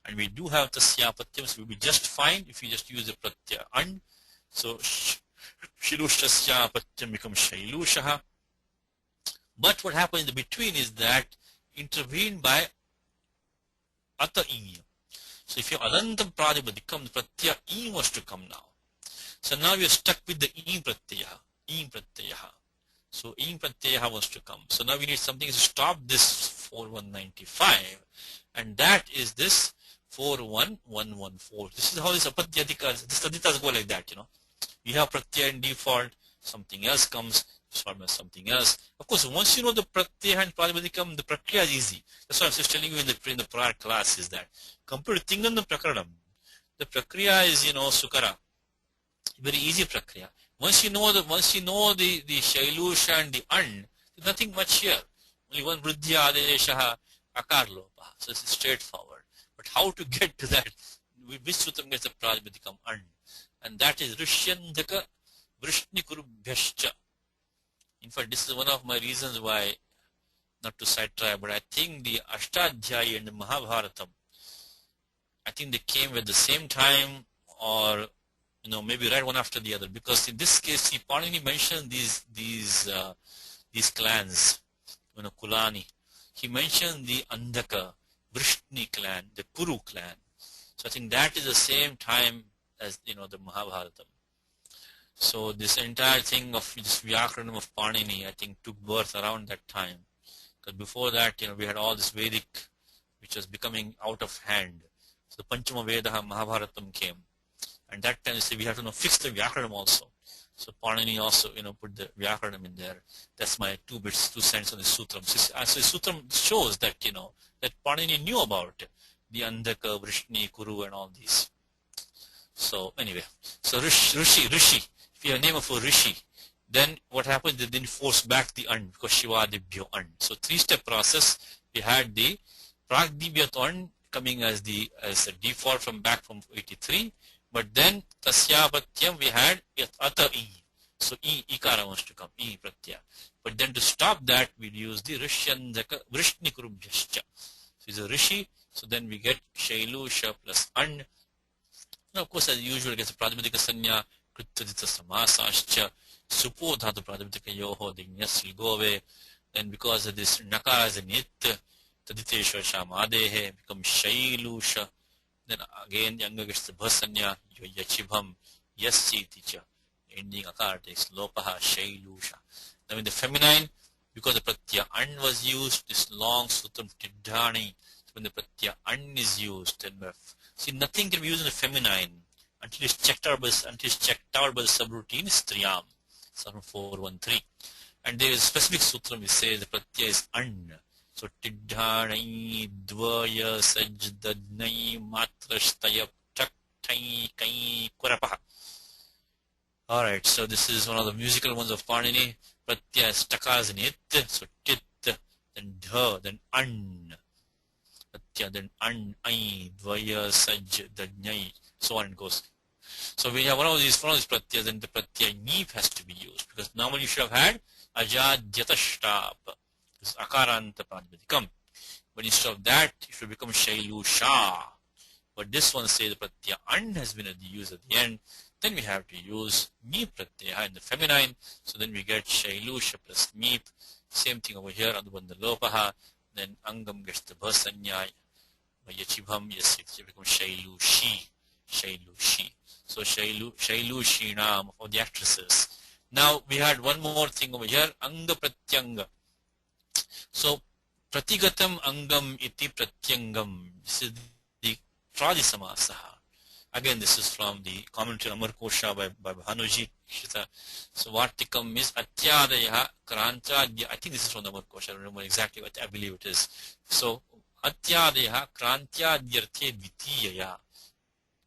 And we do have Tasyapatyam, so we'll be just fine if we just use the pratyaya and. So Shilushasyapatyam becomes Shailushaha. But what happens in the between is that intervened by Ata Iyam. So if your Adantam Pradipadikam, the pratyaya Iyam was to come now. So now we are stuck with the Iyam pratyaya. So Iyam pratyaya was to come. So now we need something to stop this 4195, and that is this 41114. This is how this apadhyatika, this taditas go like that, You have pratyaya in default, something else comes, start with something else. Of course, once you know the pratyaya and pradipadikam, the prakriya is easy. That's what I was just telling you in the prior class is that compared to Tingam the Prakaranam, the prakriya is, Sukara. Very easy prakriya. Once you know the Shailusha and the and, there's nothing much here. Only one Vridhya Adeshaha Akarlopa. So it's straightforward. But how to get to that? Which sutram gets the pradipadikam and that is Rishyandhaka Vrishnikurubhyascha. In fact, this is one of my reasons why, not to sidetrack, but I think the Ashtadhyayi and the Mahabharatam, I think they came at the same time or maybe right one after the other, because in this case Panini mentioned these clans, Kulani. He mentioned the Andhaka, Vrishni clan, the Kuru clan. So I think that is the same time as the Mahabharatam. So this entire thing of this Vyakaranam of Panini, I think, took birth around that time. Because before that, we had all this Vedic, which was becoming out of hand. So the Panchama Vedaha Mahabharatam came. And that time they said we have to fix the Vyakaranam also. So Panini also, put the Vyakaranam in there. That's my 2 cents on the Sutram. So the Sutram shows that, that Panini knew about the Andhaka, Vrishni, Kuru and all these. So anyway, so Rishi. If you have a name of a Rishi, then what happens? They then force back the and because Shivadibhyo and. So 3-step process. We had the Pragdibhyat and coming as a default from 83. But then Tasyapatyam we had Ata I. So ikara wants to come, pratyaya. But then to stop that, we'll use the rishyandaka vrishnikurubhyascha. So it's a rishi, so then we get shailusha plus an. Now, of course, as usual, it gets a pratipadika sanya, kritadita samasascha, supo dhatu pratipadika yoho, dignyas ligove. Then because of this nakara is a nit, taditeshva shamadehe, becomes shailusha. Then again, the anga gets the bhasanya, yachibham, yassiticha. Ending akara takes lopaha, shailusha. Now in the feminine, because the pratyaya an was used, this long sutram tiddhani. So when the pratyaya an is used, then see nothing can be used in the feminine until it's checked out by the subroutine striyam. Sutram 413. And there is a specific sutram which says the pratyaya is an. So tiddhani dvaya sajdadnai matrashtaya chaktai kai kurapaha. Alright, so this is one of the musical ones of Panini. Pratyaya stakas in it. So tit, then dha, then an. Pratyaya, then an, ai, dvaya, saj, dajnai. So on it goes. So we have one of these pratyayas, then the pratyaya neep has to be used. Because normally you should have had ajadyatashtap. This akaranta pratipadikam. But instead of that, it should become shailusha. But this one says the pratyaya an has been used at the end. Then we have to use meep pratyaya in the feminine. So then we get shailusha plus meep. Same thing over here, adubandha lopaha. Then angam gets the bhasanya. Yachibham yasit becomes shailushi. Shailushi. So shailushinam of the actresses. Now we had one more thing over here, anga pratyanga. So pratigatam angam iti pratyangam. This is the Tradisamasaha. Again, this is from the commentary Amar Kosha by Bhanuji. So Vartikam is Atyadayaha Krantadya. I think this is from the Amar Kosha. I don't remember exactly what I believe it is. So Atyadayaha Krantyadyarthe Dvitiyaya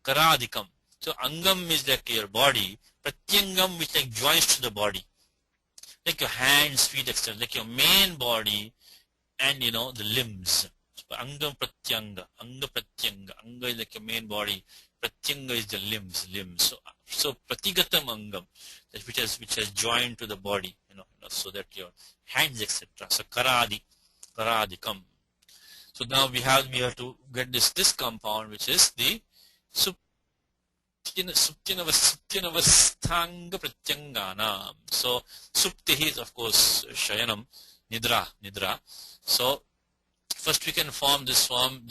Karadikam. So Angam is like your body. Pratyangam which like joins to the body. Like your hands, feet, etc. Like your main body and the limbs. So Angam Pratyanga. Anga Pratyanga. Anga is like your main body. Pratyanga is the limbs. So pratigatam angam, which has joined to the body, so that your hands, etc. So karadikam. So now we have to get this compound, which is the suptinavasthanga pratyangana. So suptihi is of course shayanam, nidra. So first we can form this one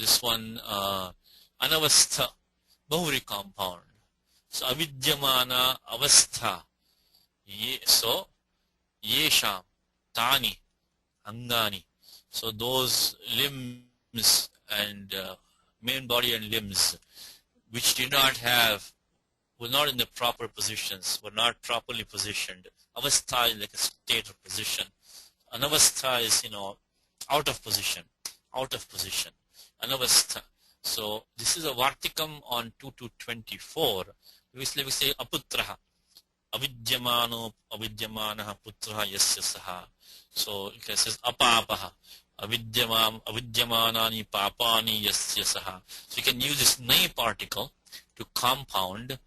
anavastha. Bahuri compound. So avidyamana avastha. So yesham, tani, angani. So those limbs and main body and limbs which were not in the proper positions, were not properly positioned. Avastha is like a state of position. Anavastha is out of position. Anavastha. So this is a Vartikam on 2-24. We say aputraha. Avidyamanaha putraha yasya saha. So it says apapaha. Avidyamanani papani yasya saha. So you can use this nai particle to compound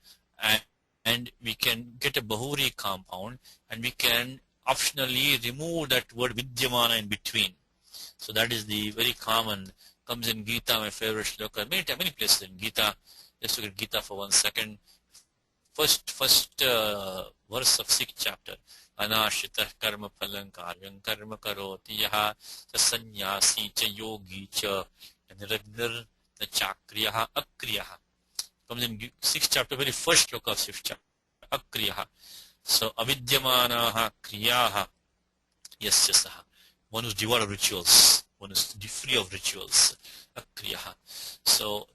and we can get a Bahuri compound and we can optionally remove that word vidyamana in between. So that is the very common. Comes in Gita, my favorite shloka. Many places in Gita. Let's look at Gita for 1 second. First verse of 6th chapter. Anashita karma phalang karyam karma karoti yaha sanyasi cha yogi cha niragnar the chakriyaha akriyaha. Comes in 6th chapter, very first shloka of 6th chapter. Akriyaha. So avidyamanaha kriyaha yasya saha. One who's devoid of rituals. One is free of rituals. Akriyaha. So,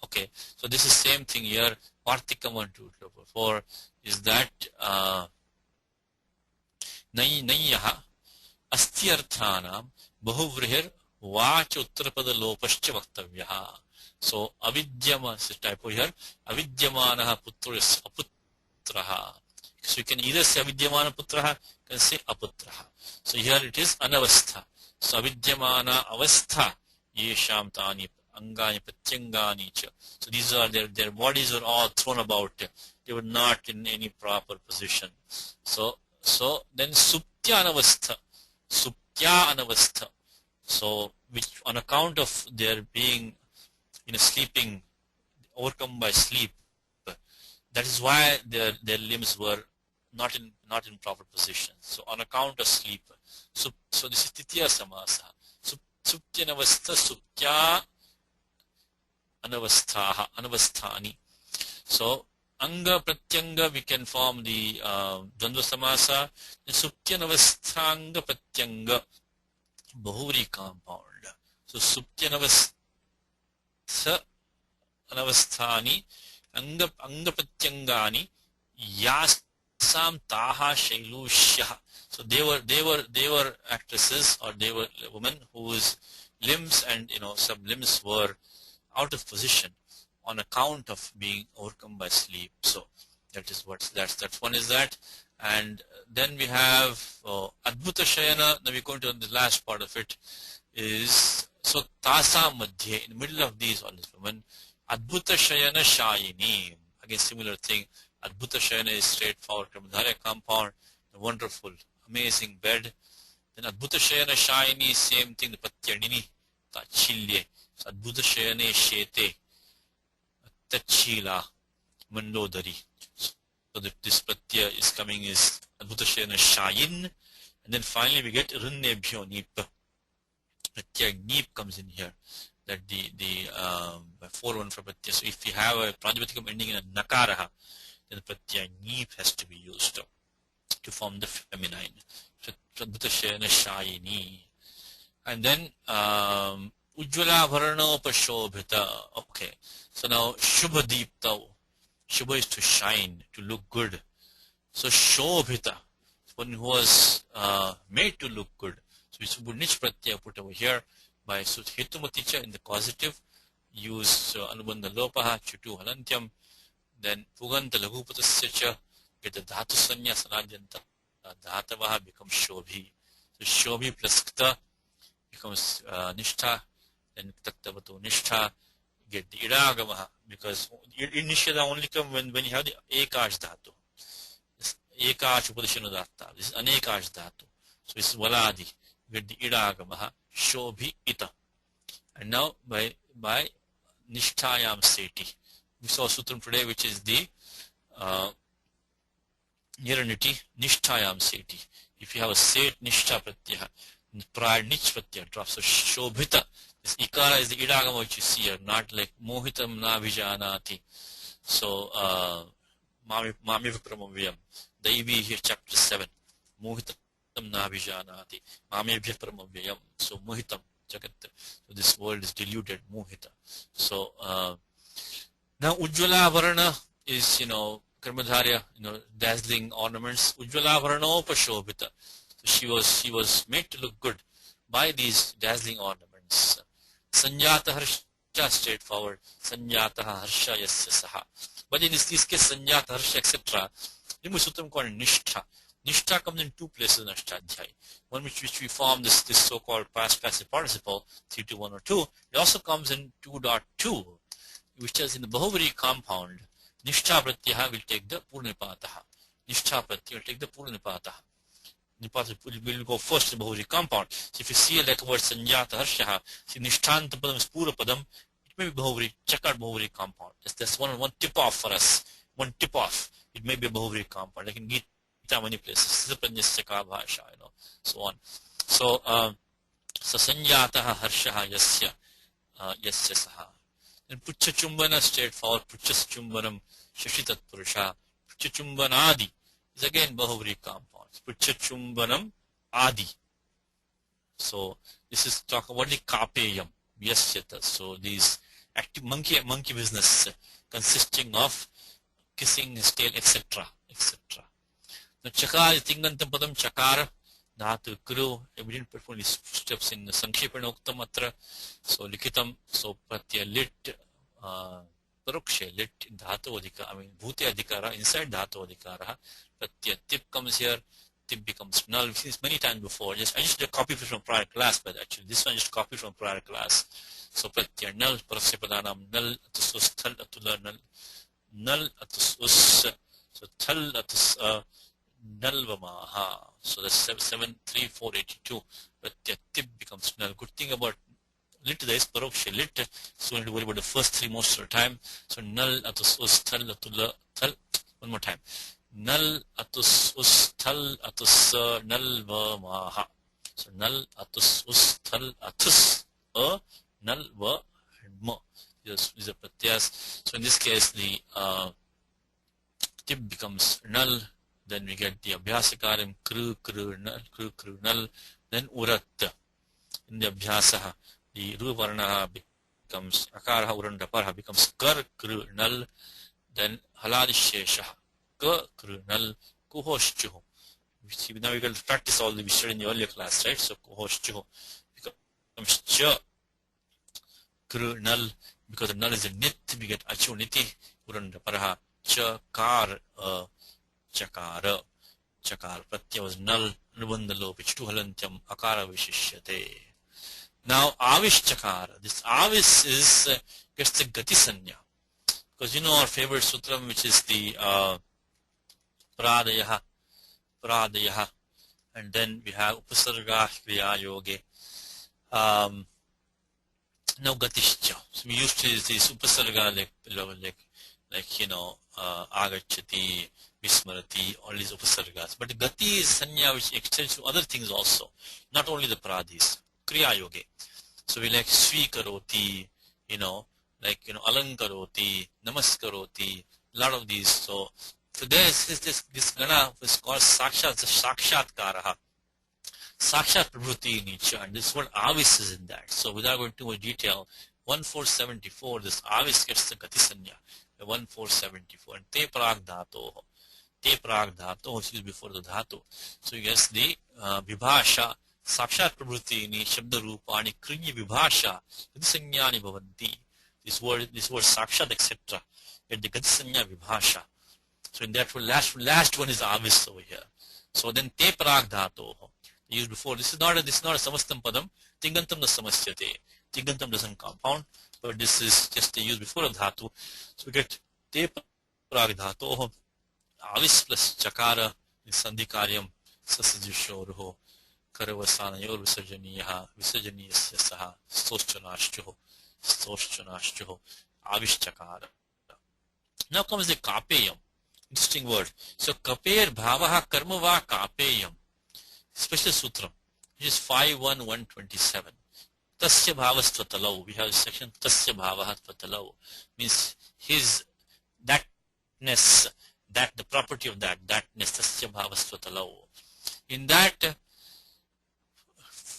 okay. So this is same thing here. Vartikam 1-2-4 is that Nayaha Astyarthanam Bahuvrihir Vach Uttarapada Lopascha Vaktavyaha. So Avidyama is typo here. Avidyamanaha Putras Aputraha. So you can either say Avidyamana Putraha, you can say Aputraha. So here it is Anavastha. So avidyamana avastha yesham tani angani pratyangani cha. So these are their bodies were all thrown about. They were not in any proper position. So then suptya anavastha. So which on account of their being sleeping, overcome by sleep, that is why their limbs were not in proper position. So on account of sleep. So this is titiya samasa. Suptya suptya anavasthani. So anga pratyanga we can form the dvandva samasa. Suptya anavasthanga pratyanga bahuri compound. So suptya anavasthani anga pratyangani yasam taha shailushya. So they were actresses, or they were women whose limbs and sublimbs were out of position on account of being overcome by sleep. So that's one is that. And then we have adbhuta shayana. Now we're going to the last part of it is, so tasa madhye, in the middle of these all these women, adbhuta shayana shayini. Again, similar thing. Adbhuta shayana is straightforward Kramadharya compound, a wonderful, amazing bed. Then adbhuta shayana shayini, same thing, the patyanini tachilye. So adbhuta shayane shete tachila mandodari. So this pratyaya is coming is adbhuta shayana shayin. And then finally we get rinnebhyo nip. Pratyaya nip comes in here. That the 4-1 for pratyaya. So if we have a Prajapatikam ending in a nakaraha, then the pratyaya nip has to be used to form the feminine. So adbhuta shayana shayini. And then ujjvala bharanopashobhita. Okay. So now shubha deepta. Shubha is to shine, to look good. So shobhita, one who was made to look good. So we should nich pratyaya put over here by hetumaticha in the causative. Use anubandha lopaha chutu halantyam. Then puganta laghupatasya cha, get the dhatu sanya sanajanta. Dhatavaha becomes shobhi. So shobhi plus kta becomes nishtha. Then taktavato nishtha. Get the idagamaha, because nishya only come when you have the ekash dhatu. This ekash upadashana dhata. This is anekash dhatu. So it's valadi. Get the idagamaha shobhi ita. And now by nishtayam seti. We saw sutram today, which is the niraniti nishtayam seti. If you have a set nishtha pratyaya, prior nich pratyaya drops. So shobhita. This ikara is the idagama which you see here, not like mohitam na vijanati. So mami vipramaviyam. Daivi here chapter 7. Mohitam na vijanati. Mami vipramaviyam. So mohitam jagat. So this world is deluded, mohita. So now ujjvala varana is karmadharya, dazzling ornaments. Ujjvala varano pashobhita. So she was made to look good by these dazzling ornaments. Sanjata harsha, straightforward. Sanjata harsha yasya saha. But in this case, sanjata harsha, etc. Remove sutram called nishtha. Nishtha comes in two places in Ashtadhyay. One which we form this so-called past passive participle, 3 to 1 or 2. It also comes in 2.2, which is in the Bahuvari compound. Nishtha pratyaha will take the purnipataha. Nishtha pratyaya will take the purnipataha. Will go first in Bahuvari compound. So if you see like a word sanjata harshaha, see nishtanta padam is pura padam, it may be Bahuvari, check out Bahuvari compound. That's one tip off for us. One tip off. It may be a Bahuvari compound. Like in Gita, many places. Siddhapanyasya bhasha, so on. So sanjataha harshaha yasya saha. Then pucha chumbana, straightforward. Pucha chumbanam shashitat purusha. Pucha chumbanadi is again Bahuvari compound. Puchachumbanam adi. So this is talk about the kapeyam. Yes, cheta. So these active monkey business consisting of kissing his tail, etc. Now chakar is tingantam padam chakara. Dhatu kuru. We didn't put only steps in the sankhipana uktam atra. So likitam. So pratyaya lit. Parukshe lit dhatu adhikara. I mean bhute adhikara inside dhatu adhikara. Pratyaya tip comes here. tip becomes null. We've seen this many times before. I just did a copy from prior class, but actually this one just copied from prior class. So pratyaya null, parasya pradanam null, atus us thal atula null, null atus us, so thal atus null vamaha. So that's 73482. Pratyaya tip becomes null. Good thing about lit there is paroksha lit, so we don't have to worry about the first three most of the time. So null atus us thal atula thal. One more time. Null atus us thal atus null vamaha. So null atus us thal atus null va ma. These are pratyas. So in this case the tip becomes null. Then we get the abhyasakaram kru null. Then urat. In the abhyasaha, the ruvarnaha becomes akaraha urandaparha becomes kar kru null. Then haladisheshaha ka kru null kuhoshchuhu. Now we got to practice all the we studied in the earlier class, right? So kuhoshchuhu becomes cha kru null. Because the null is a nit, we get achu niti urandaparha cha kar chakara. Chakar pratyaya was null, nubandalo pichtu halantyam akara vishishyate. Now avish chakara, this avis is gets the gati sanya. Because you know our favorite sutram, which is the pradayaha, and then we have upasarga kriya yoge. Now gatishcha. So we used to use this upasarga like you know agachati, vismarati, all these upasargas. But gati is sanya which extends to other things also, not only the pradis. Kriya yoge. So we like swikaroti, you know, like alankaroti, namaskaroti, a lot of these. So there's this gana is called sakshatkaraha. Sakshat prabhuti nicha, and this word avis is in that. So without going into more detail, 1474, this avis gets the gati sanya. 1474, and te prag dhato is used before the dhatu. So you guess the vibhasha, sakshat prabhutini, shabda rupani, kriya vibhasha, gati sanyani bhavanti. This word sakshat, etc. Get the gati sanya vibhasha. So in that last one is avis over here. So then te prag dhato used before. This is not a samastam padam. Tingantam na samasyate. Tingantam doesn't compound, but this is just the use before a dhatu. So we get te prag dhato avis plus chakara in sandhikaryam sasajishorho karavasanayor visarjaniyasya saha stoshchanashchuho avis chakara. Now comes the kapeyam. Interesting word. So kaper bhavaha karmava kapeyam. Special sutram, which is 51127. Tasya bhavastvatalav. We have a section tasya bhavahatvatalav. Means his thatness, that the property of thatness, tasya bhavastvatalav. In that,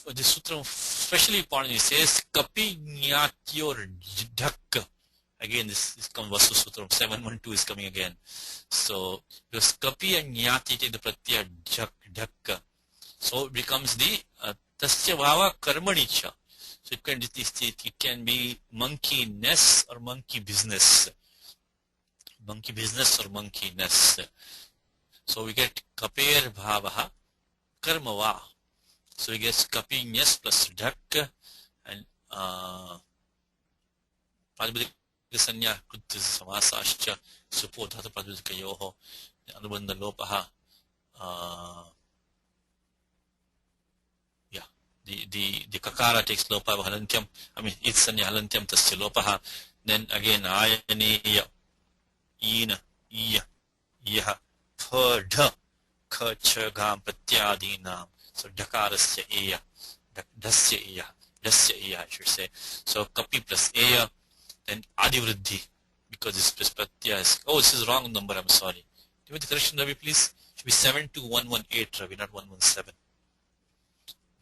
the sutram specially important, it says kapi nyatyor dhak. Again, this comes Vastu Sutram 712 is coming again. So because kapi and nyati take the pratyaya dhak. So it becomes the tasya bhava karmanicha. So it can be monkeyness or monkey business. Monkey business or monkeyness. So we get kaper bhavaha karmava. So we get kapiness plus dhak and pradipika sanya krutis samasascha supo dhatu pradipika yoho anubandha lopaha. The kakara takes lopa halantyam. I mean it's sanya halantyam tasya lopaha. Then again ayaniya ina iya yaha pha kha cha gam pratyadinam. So dakarasya eya dasya eya I should say. So kapi plus eya, then adivriddhi, because this plus pratyaya is, this is wrong number, I'm sorry. Give me the correction, Ravi, please. It should be 72118, Ravi, not 117.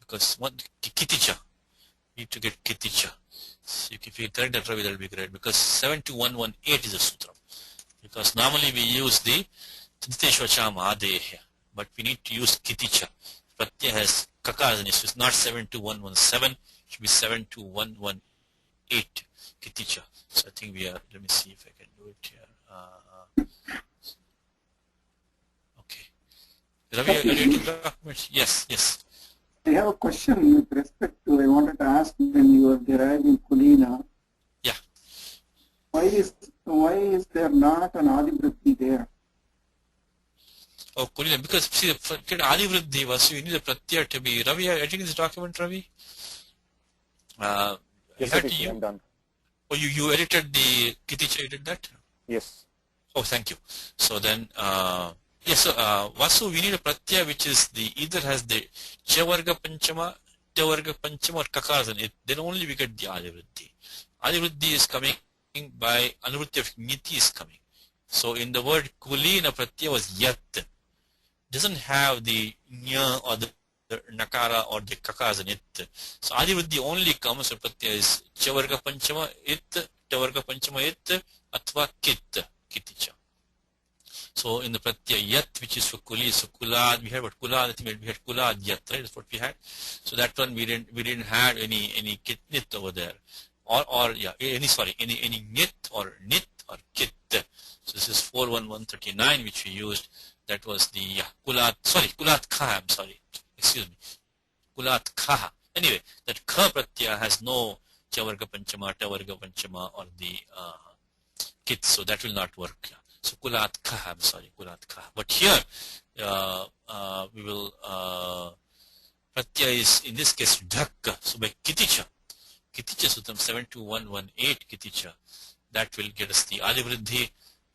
Because kiticha, you need to get kiticha. So if you correct that, Ravi, that will be great, because 72118 is a sutra. Because normally we use the taditeshvacham adeya, but we need to use kiticha. Pratyaya has kakar, and it's not 72117, it should be 72118 kiticha. So I think we are, let me see if I can do it here. Okay. Ravi, are you editing documents? Yes, yes. I have a question with respect to, I wanted to ask when you are deriving Kulina. Yeah. Why is there not an Adivritti there? Oh, Kulina, because see, to get Adivriddhi was, you need the Pratyaya to be. Ravi, are you editing this document, Ravi? Yes, Satish, I'm done. Oh, you edited the Kiticha, you did that? Yes. Oh, thank you. So then, yes, so Vasu, we need a Pratyaya which is either has the Chavarga Panchama, Tavarga Panchama or Kakars in it, then only we get the Adivriddhi. Adivriddhi is coming by Anuvritti of Niti is coming. So in the word Kulina Pratyaya was Yat. Doesn't have the Nya or the Nakara or the Kakars in it. So Adivriddhi only comes when Pratyaya is Chavarga Panchama it, Tavarga Panchama it, Atva Kit, Kiticha. So in the Pratyaya Yat, which is for Kuli, so Kulad, we had what Kulad, I think we had Kulad Yat, right? That's what we had. So that one we didn't have any Kit Nit over there. Or yeah, any Nit or Nit or Kit. So this is 41139 which we used. That was the Kulat Kha, I'm sorry. Excuse me. Kulat Kha. Anyway, that Kha Pratyaya has no Chavarga Panchama, Tavarga Panchama or the Kit, so that will not work. So Kulat Kha, I'm sorry, Kulat Kha. But here, we will, Pratyaya is in this case Dhakka. So by Kiticha Sutam 72118 Kiticha, that will get us the Adivriddhi.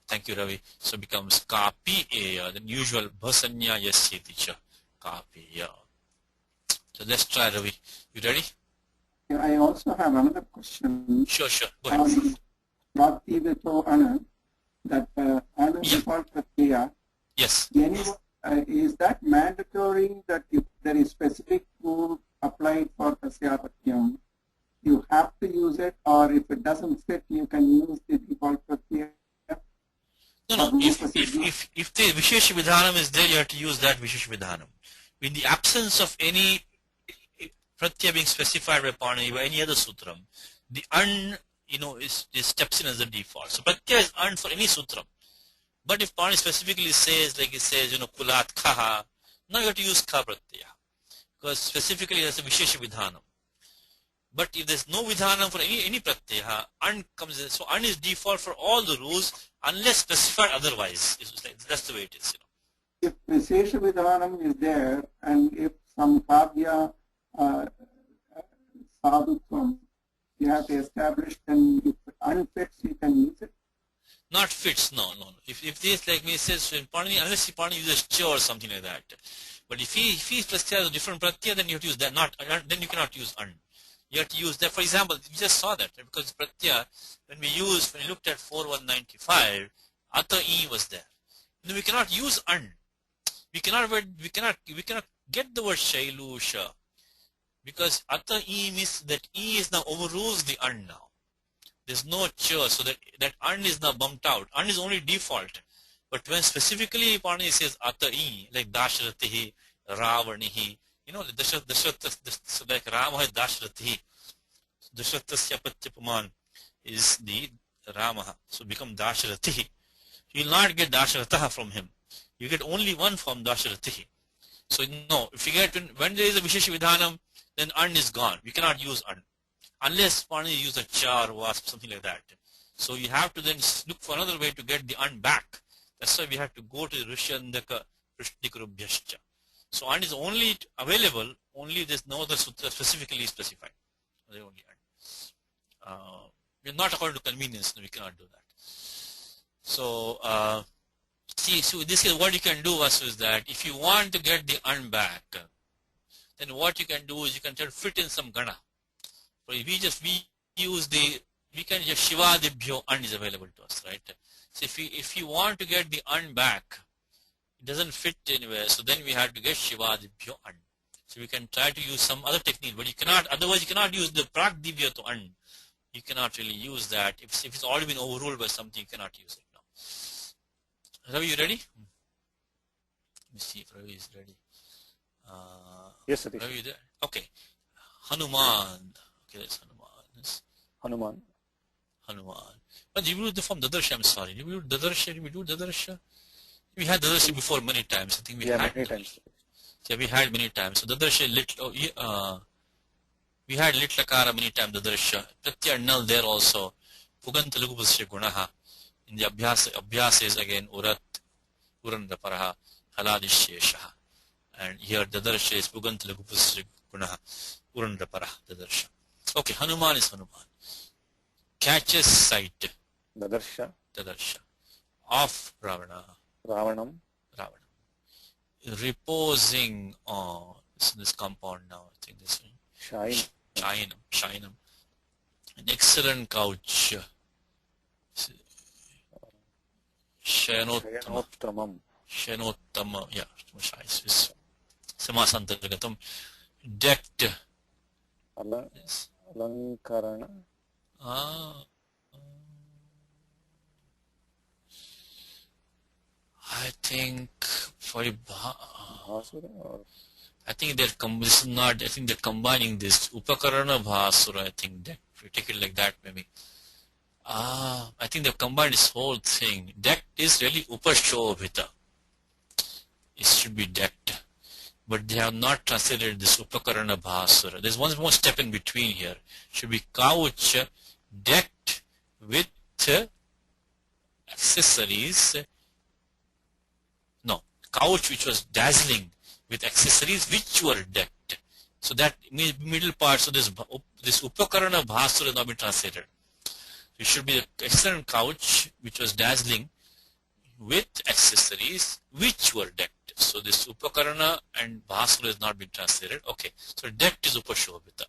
Thank you, Ravi. So becomes Kapi Eya, the usual Bhasanya Yasyeticha. Kapi Eya. So let's try, Ravi. You ready? I also have another question. Sure. Go ahead. Prativito Ana, that Ana default Pratyaya. Yes. Is that mandatory that if there is specific rule applied for Tasya Pratyam, you have to use it, or if it doesn't fit, you can use the default Pratyaya? No. If the Vishesh Vidhanam is there, you have to use that Vishesh Vidhanam. In the absence of any Pratyaya being specified by Pani by any other sutram, the An, is steps in as a default. So Pratyaya is An for any sutram. But if Pani specifically says, like it says, Kulat Kha, now you have to use Kha Pratyaya. Because specifically there's a Vishesh Vidhanam. But if there's no Vidhanam for any Pratyaya, An comes in. So An is default for all the rules unless specified otherwise. That's the way it is. If Vishesha Vidhanam is there, and if some Kavya Sadhutvam you have to establish, then if it unfits, you can use it? Not fits, no. If this, like me, says, unless Pani uses Cha or something like that. But if he Pratyaya is a different Pratyaya, then you have to use that. Then you cannot use An. You have to use that. For example, we just saw that, right? Because Pratyaya, when we looked at 4195, Ata E was there. Then we cannot use An. We cannot get the word Shailusha. Because Ata E means that E is now overrules the An now. There's no Cha, so that An is now bumped out. An is only default. But when specifically Pani says Ata E, like Dashratihi, Ravanihi, so like Rama is Dashratihi. Dashratasya Patyapaman is the Rama. So become Dashratihi. You will not get Dashrataha from him. You get only one from Dashratihi. So no, if you get when there is a Vishesh Vidhanam, then An is gone. We cannot use An. Unless Pani use a Cha or Wasp, something like that. So you have to then look for another way to get the An back. That's why we have to go to Rishyandaka Prishtikurubhyascha. So An is only available only if there's no other sutra specifically specified. They only An. We're not according to convenience, no, we cannot do that. So so this is what you can do also is that if you want to get the An back, then what you can do is you can try to fit in some Gana. So we can just Shiva Dibhyo An is available to us, right? So if you want to get the An back, it doesn't fit anywhere, so then we have to get Shiva Dibhyo An. So we can try to use some other technique, but you cannot, otherwise you cannot use the Prak Dibhya to An. You cannot really use that. If it's already been overruled by something, you cannot use it now. Ravi, you ready? Let me see if Ravi is ready. Yes, Satish. Ravi, you there? Okay. Hanuman. Okay, that's Hanuman. Hanuman. But did we do the form Dadarsha? I'm sorry. Did we do Dadarsha? We had Dadarsha before many times. I think we had many times. Yeah, we had many times. So Dadarsha we had lit lakara many times. Dadarsha pratyaya null there also. Puganta lugupasya gunaha. In the abhyas is again urat uranda paraha haladisheshaha. And here Dadarsha is Puganta lugupasya gunaha uranda paraha Dadarsha. Okay, Hanuman is Hanuman. Catches sight. Dadarsha. Of Ravana. Ravanam. Reposing on this compound now. I think this one. Shainam. An excellent couch. Shanottamam. Yeah. Samasantaragatam. Decked. Alankarana. I think for I think they're combining this Upakarana Bhasura. I think that if you take it like that, maybe. I think they've combined this whole thing. Decked is really Upashobhita. It should be decked. But they have not translated this Upakarana Bhasura. There's one more step in between here. Should be couch decked with accessories. No, couch which was dazzling with accessories which were decked. So that middle part, so this Upakarana Bhasura has not been translated. It should be an excellent couch which was dazzling with accessories which were decked. So this Upakarana and Bhasura has not been translated. Okay, so decked is Upashobhita.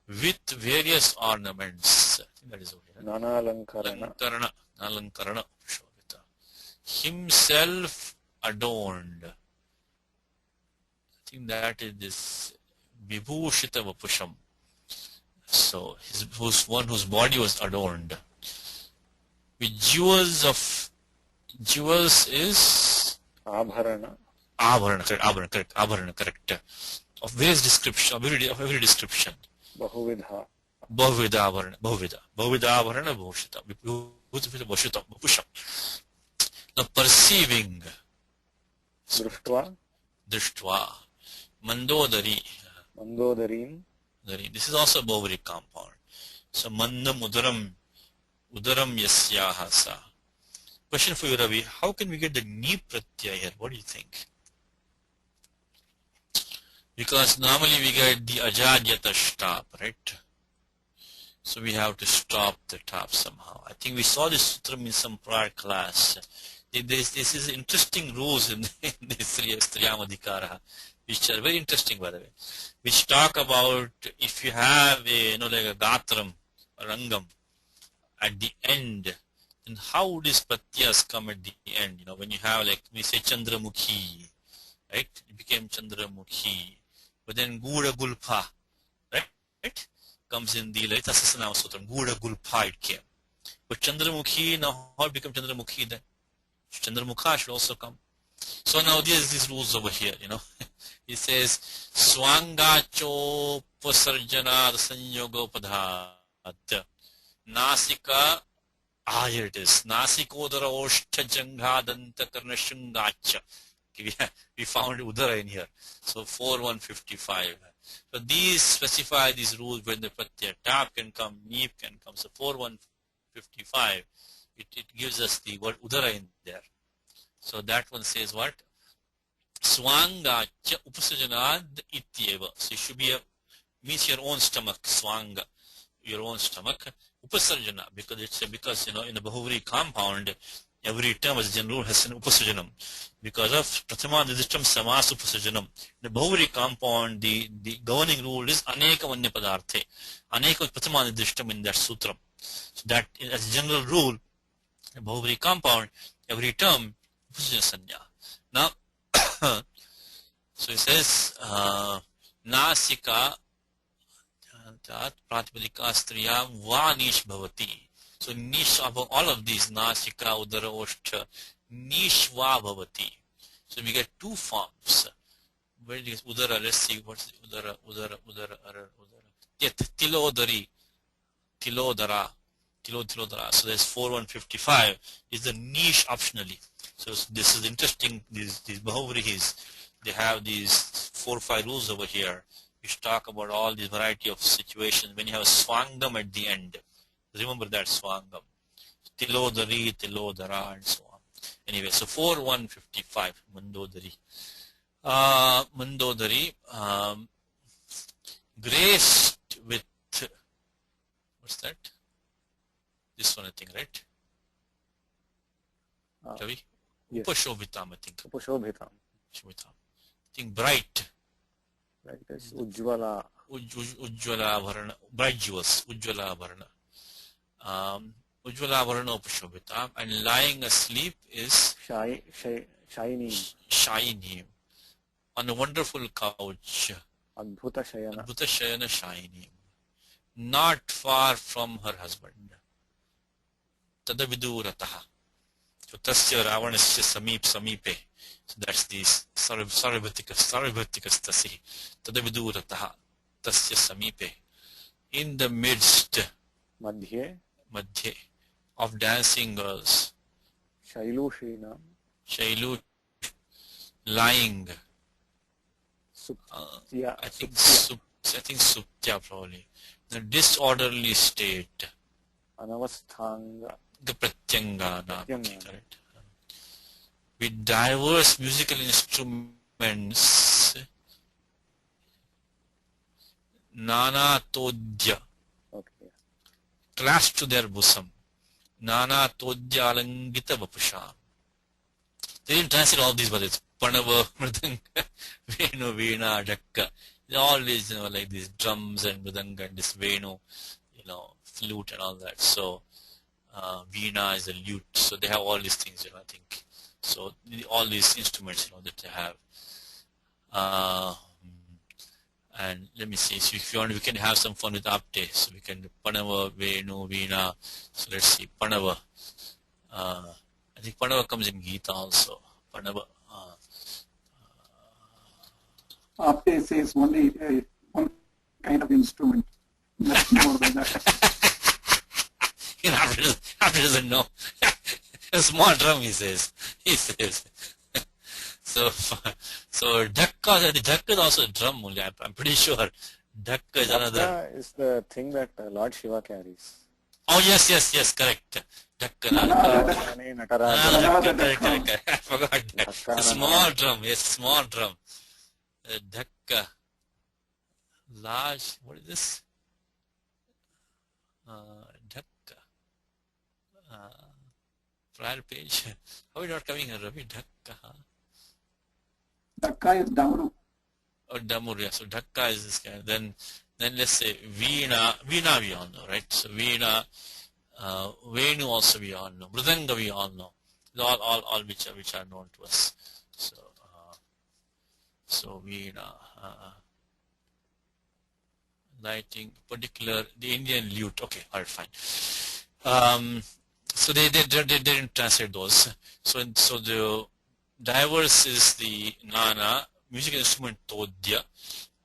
With various ornaments. I think that is okay. Right? Alankarana Upashobhita. Himself adorned. I think that is this Vibhushita Vapusham. So one whose body was adorned with jewels is Abharana. Abharana, correct. Of various description, of every description. Bahuvidha Abharana, Bhushita, Vapusham. Now perceiving. Drishtva. Mandodarim. This is also a Bhavri compound. So Mandam Udaram Yasyaha Sa. Question for you, Ravi. How can we get the Ni Pratyaya here? What do you think? Because normally we get the Ajadyata stop, right? So we have to stop the top somehow. I think we saw this sutram in some prior class. This is interesting rules in this Striyamadhikara, which are very interesting, by the way, which talk about if you have like a gatram or rangam at the end, then how would these pratyas come at the end? When you have, like, we say Chandramukhi, right? It became Chandramukhi. But then Guda Gulpa, right? Comes in the Lalita Sasana Sutram. Guda Gulpa it came. But Chandramukhi, now how it become Chandramukhi then? Chandramukha should also come. So now there's these rules over here, It says Swangacho Pasarjana Sanyogopadhat Nasika. Here it is. Nasikodara Oshta Janghadanta Karnashungacha. We found Udara in here. So 4155. So these specify these rules when the pratyaya tap can come, neep can come. So 4155. It gives us the word Udara in there. So that one says what? Swanga cha upasajanad ityeva. So it should be means your own stomach, swanga, your own stomach. Upasarjana, because in the Bahuvari compound, every term as a general rule has an upasajanam. Because of Prathama Nidishtam Samas Upasajanam. In the Bahuvari compound, the governing rule is Aneka Vanya Padarthe. Aneka Prathama Nidishtam in that sutram. So that as a general rule, in the Bahuvari compound, every term Upasajana Sanya. Now, so it says Nasika Pratipadika Striyam Va Nish Bhavati. So nish of all of these, Nasika, Udara, Oshta, nish Va Bhavati. So we get two forms. Where is Udara? Let's see what's Udara. Yeah, Tilodara. So there's 4155 is the niche optionally. So this is interesting. These Bahuvrihis, they have these 4 or 5 rules over here, which talk about all these variety of situations. When you have a swangam at the end, remember that swangam, tilodari, tilodara, and so on. Anyway, so 4155, Mandodari. Mandodari, graced with, what's that? This one, I think, right? Ravi? Yes. Upashobhitam, I think. Upashobhitam. I think bright. Right, it's Ujjvala. Ujjvala Bharana. Bright jewels. Ujjvala Bharana. Ujjvala Bharana Upashobhitam. And lying asleep is Shiny. shiny. On a wonderful couch. Adbhuta Shayana. Adbhuta Shayana shiny. Not far from her husband. Tadavidurataha. So tasya ravanasya samipe. So that's the sarvatikas tasi. Tadavidurataha. Tasya samipe. In the midst. Madhye. Of dancing girls. Shailushina. Shailu. Lying. Suptya. I think Suptya probably. The disorderly state. Anavasthanga. The Pratyangana. Correct. With diverse musical instruments. Nana Todya. Okay. Clasped to their bosom. Nana Todya Alangita Vapusha. They didn't translate all these, but it's Panava, Mridanga, Venu, Veena, Dakka. All these, like these drums and Mridanga and this Venu, flute and all that. So, Veena is a lute. So they have all these things, I think. So all these instruments, that they have. And let me see. So if you want, we can have some fun with Apte. So we can Panava, Venu, Veena. So let's see. Panava. I think Panava comes in Gita also. Panava. Apte says only one kind of instrument. Nothing more than that. After doesn't know. A small drum, he says. So Dhakka, the Dhakka is also a drum only. I'm pretty sure. Dhakka is another. Dhakka is the thing that Lord Shiva carries. Oh, yes, correct. Dhakka. Correct. I forgot that. A small drum, yes, small drum. Dhakka. Large, what is this? Dhakka. Prior page. How are you not coming here, Ravi? Dhakka. Dhakka is Damru. Oh, Damru, yeah. So Dhakka is this kind. Then let's say Veena. Veena we all know, right? So Veena, Venu also we all know. Mridanga we all know. All which are known to us. So Veena. Lighting, particular, the Indian lute. Okay, alright, fine. So they didn't translate those. So the diverse is the Nana, musical instrument Todya.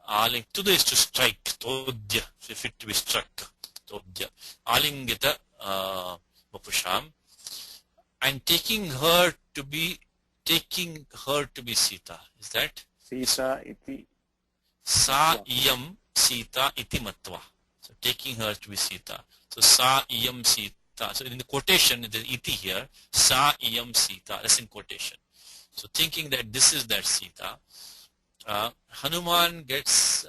Tuda is to strike, Todya, so fit to be struck, Todya. Alingita Vapusham. And taking her to be Sita. Is that? Sita iti. Sa iyam Sita iti matva. So taking her to be Sita. So sa iyam Sita. So in the quotation, it is iti here. Sa iyam Sita. That's in quotation. So thinking that this is that Sita, Hanuman gets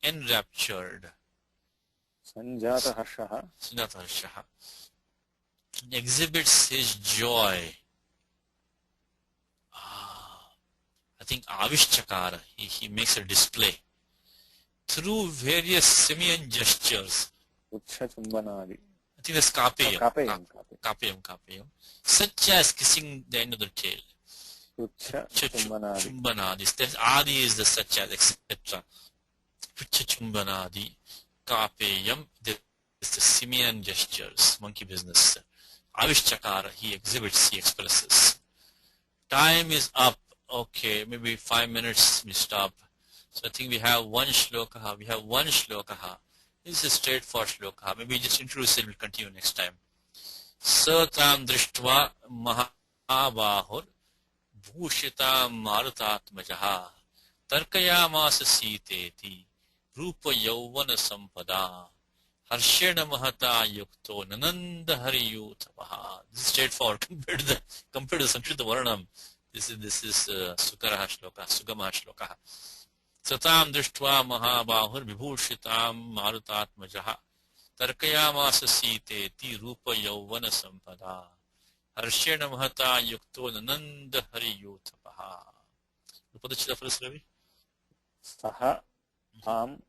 enraptured. Sanjata Harshaha. Exhibits his joy. I think Avishchakara. He makes a display through various simian gestures. Ucha Chumbanadi. I think that's Kapeyam. Kapeyam. Such as kissing the end of the tail. Ucha Chumbanadi. Chumbanadi. That Adi is the such as, etc. Ucha Chumbanadi. Kapeyam. This is the simian gestures. Monkey business. Avishchakara. He exhibits, he expresses. Time is up. Okay, maybe 5 minutes we stop. So I think we have one shloka. This is a straightforward shloka. Maybe just introduce it, we'll continue next time. Satam drishtva mahabahur Vibhushitam Marutatmajaha Tarkayamasa Siteti Rupa Yauvana Sampada Harshena Mahata Yukto Nananda Hariyutamaha. This is straightforward compared to Sanskrit Varnam. This is Sukaraha Shloka, Sugama Shloka. Satam Drishtva Mahabahur Vibhushitam Marutatmajaha Tarkayamasa Siteti Rupa Yauvana Sampada Harshena Mahata Yukto Nananda Hariyutamaha. Rupadachita first, Ravi? Saha Tam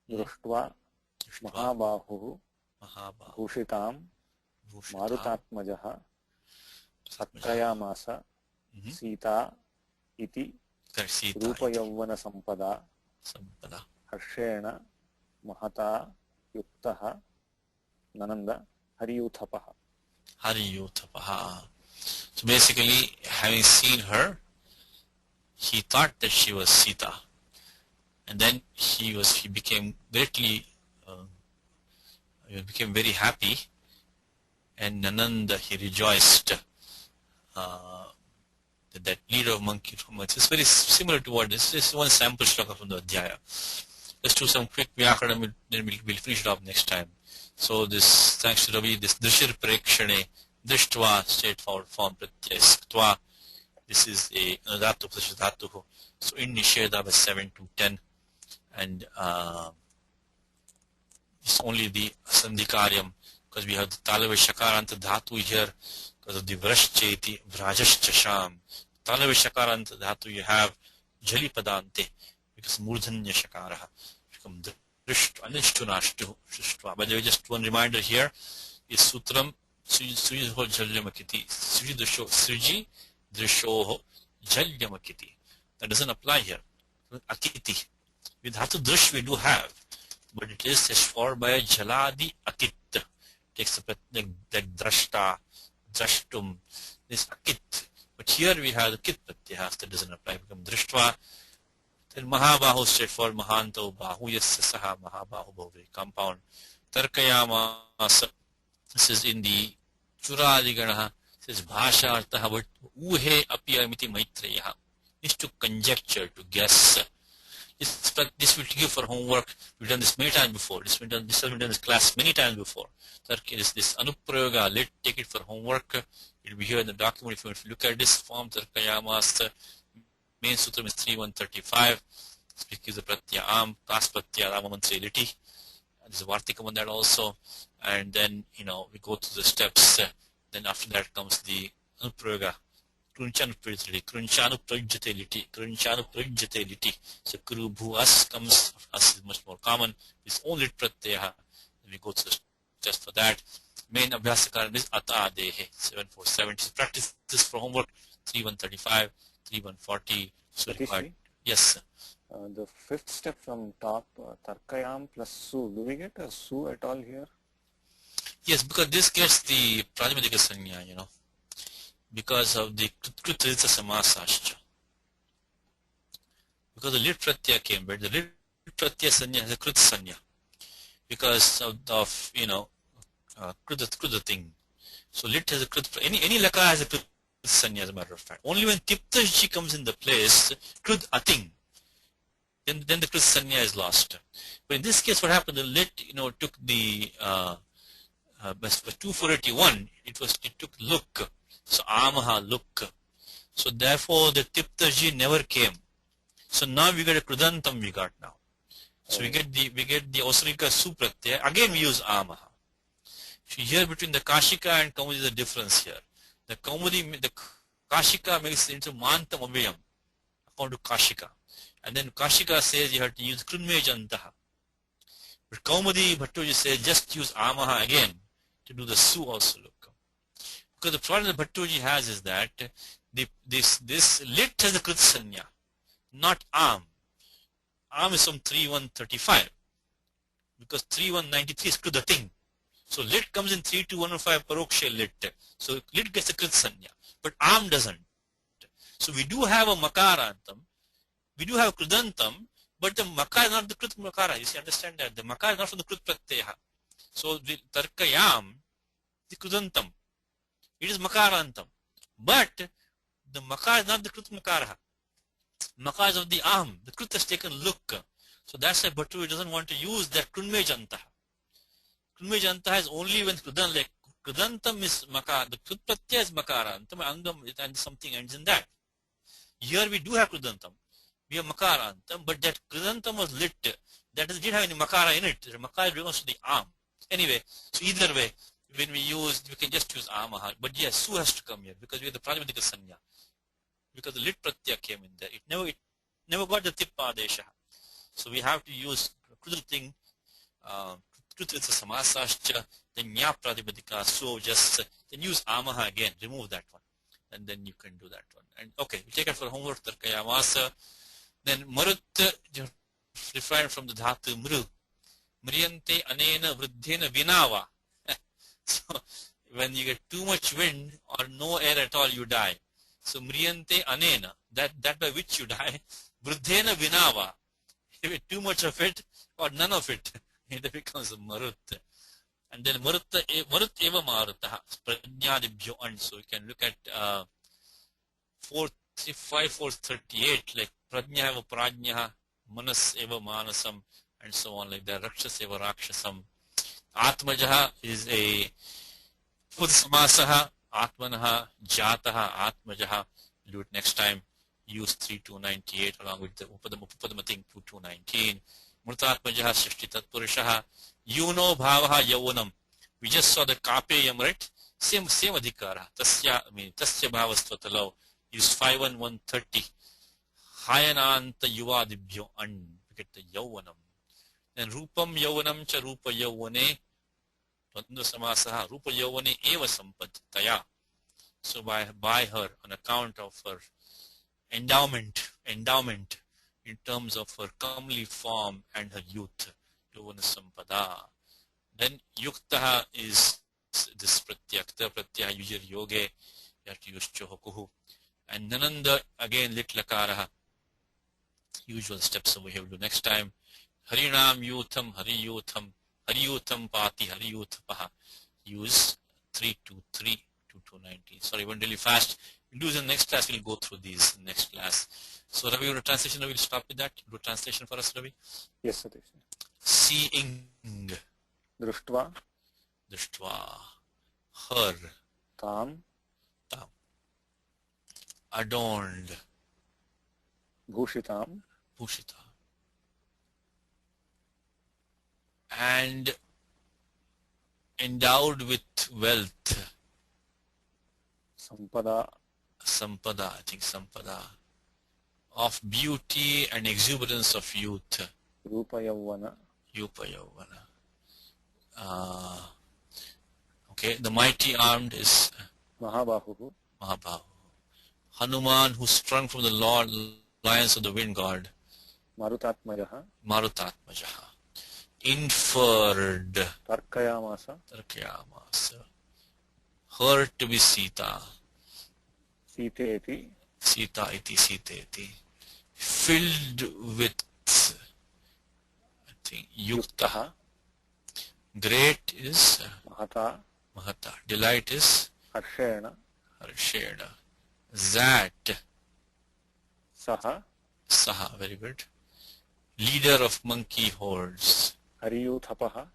Drishtva Mahabahu Bhushitam Marutatmajaha Satrayamasa Sita iti Rupa Yauvana Sampada Harshena Mahata Yuktaha Nananda Hariyuthapaha. So basically, having seen her, he thought that she was Sita, and then he became greatly became very happy, and Nananda, he rejoiced. That leader of monkey monks is very similar to what this is. One sample shloka from the Adhyaya. Let's do some quick Vyakaranam, then we'll finish it up next time. So this, thanks to Ravi, this Drishir Prekshane, Drishtva, straightforward form, Pratyastva. This is a Dhatu plus Dhatu. So in Nisheda was 7 to 10. And it's only the Sandhikaryam, because we have the Talava Shakaranta Dhatu here, because of the Vrashcheti, Vrajashchasham. Talava Shakaranta Dhatu you have Jali Padante, because Murdhanya Shakaraha. Become Drishtu, and then Shtunashtu, Shishtva. By the way, just one reminder here is Sutram, Sujidho Jalyamakiti, Sujidosho, Sriji, Drishoho, Jalyamakiti. That doesn't apply here. Akiti. With Dhatu Drish we do have, but it is followed by a Jaladi Akit. Takes up like Drashta, Drashtum, this Akit. But here we have the Kit Pratyahas, that doesn't apply, become Drishtva. Then Mahabahu straightforward, Mahanto, Bahu Yasasaha, Mahabahu Bhavri, compound. Tarkayamasa, this is in the Churadiganaha, says Bhasha Artaha, but Uhe Apiyamiti Maitreyaha. Is to conjecture, to guess. This will give for homework. We've done this many times before. This has been done in this class many times before. This Anuprayoga, let take it for homework. It will be here in the document. If you want to look at this form, Tarkayamasa, main sutram is 3135. Speaks the Pratyam, Kas Pratya, Ramamantra Liti. There's a Vartikam on that also. And then, we go through the steps. Then after that comes the Anuprayoga. Krunchanu Prajateliti. So Kuru Bhu As comes, As is much more common. It's only Pratyaha. We go through the steps for that. Main Abhyasakaran is Ata Dehe, 7470. Practice this for homework, 3135, 3140. So required. Yes, sir. The fifth step from top, Tarkayam plus Su. Do we get a Su at all here? Yes, because this gets the Prajamadika Sanya, because of the Kritritha Samasascha. Because the Lit Pratyaya came, but the Lit Pratyaya Sanya has a Krit Sanya. Because of Krita thing. So Lit has a Krit, any Laka has a Krit Sanya, as a matter of fact. Only when Tiptaji comes in the place, Krit Ating, then the Krit Sanya is lost. But in this case, what happened, the Lit, took the, 2481, it took look. So Amaha, look. So therefore the Tiptaji never came. So now we get a Krudantam we got now. So we get the Osrika Supratyaya. Again we use Amaha. So here between the Kashika and Kaumudi is a difference here. The Kashika makes it into Mantam Abhyam according to Kashika. And then Kashika says you have to use Krunmejantaha. But Kaumudi Bhattoji says just use Amaha again to do the Su also look. Because the problem that Bhattoji has is that this Lit has a Krit Sanya, not Am. Am is from 3135. Because 3193 is Kruda thing. So Lit comes in 32105 Paroksha Lit. So Lit gets a Krit Sanya. But Am doesn't. So we do have a Makarantam. We do have Krudantam. But the Makar is not the Krit Makara. You see, understand that. The Makar is not from the Krit Pratyaha. So the Tarkayam, the Krudantam. It is Makarantam. But the makar is not the krut makara. Makar is of the arm. The krut has taken look. So that's why Bhattu doesn't want to use that krunmejanta. Krunmejanta is only when krudan, like krudantam is makar, the krut pratyaya is makara, angam and something ends in that. Here we do have krudantam. We have makarantam, but that krudantam was lit. That didn't have any makara in it. The makara belongs to the arm. Anyway, so either way, when we can just use amaha. But yes, su has to come here because we have the pratipadika sanya. Because the lit pratyaya came in there. It never got the tippadesha. So we have to use krudal thing, krutritsa samasascha, then nya pratipadika, so just then use amaha again, remove that one. And then you can do that one. And okay, we take it for homework, tarkayamasa. Then marut, refined from the dhatu mru. Mriyante anena vruddhena vinava. So when you get too much wind or no air at all, you die. So mriyante anena, that by which you die, vruddhena vinava. If you too much of it or none of it, it becomes a marut. And then marut eva marutaha, prajnadibhyo and. So you can look at 438, like prajna eva prajna, manas eva manasam, and so on like that. Rakshas eva rakshasam. Atmajaha is a Pudasamasaha, Atmanaha, Jataha, Atmajaha. Do it next time. Use 3298 along with the Upadama thing 2219. Murtatmajaha, Shishti Tatpurushaha. Yuno Bhavaha Yavanam. We just saw the Kapeyam, right? Same adhikara. Tasya Bhavastvatalav. Use 51130. Hayananta Yuvadibhyo An. We get the Yavanam. Then Rupam Yavanam cha Rupa Yavane. Dvandva Samasaha. Rupa Yavane eva sampataya. So by her, on account of her endowment in terms of her comely form and her youth. Yavana Sampada. Then Yuktaha is this Pratyakta, Pratyaya Yujir Yoge. You have to use Chohakuhu. And Nananda, again, Lit Lakaraha. Usual steps over here. We'll do next time. Harinam Yutham, Hariyutham Pati, Hariyuthapaha. Use 323, 2219. Sorry, I went really fast. We'll do this in the next class. We'll go through these in the next class. So, Ravi, your translation, we'll stop with that. Do a translation for us, Ravi. Yes, Satish. Seeing. Drushtva. Her. Tam. Adorned. Bhushitam. And endowed with wealth. Sampada. I think Sampada. Of beauty and exuberance of youth. Rupa Yavana. Okay, the mighty armed is Mahabahu. Hanuman, who sprung from the lions of the wind god. Marutatmajaha. Inferred. Tarkayamasa. Her to be Sita. Sita iti. Filled with, I think, Yuktaha. Great is Mahata. Delight is Harshena. That. Saha. Very good. Leader of monkey hordes. Hariyuthapaha.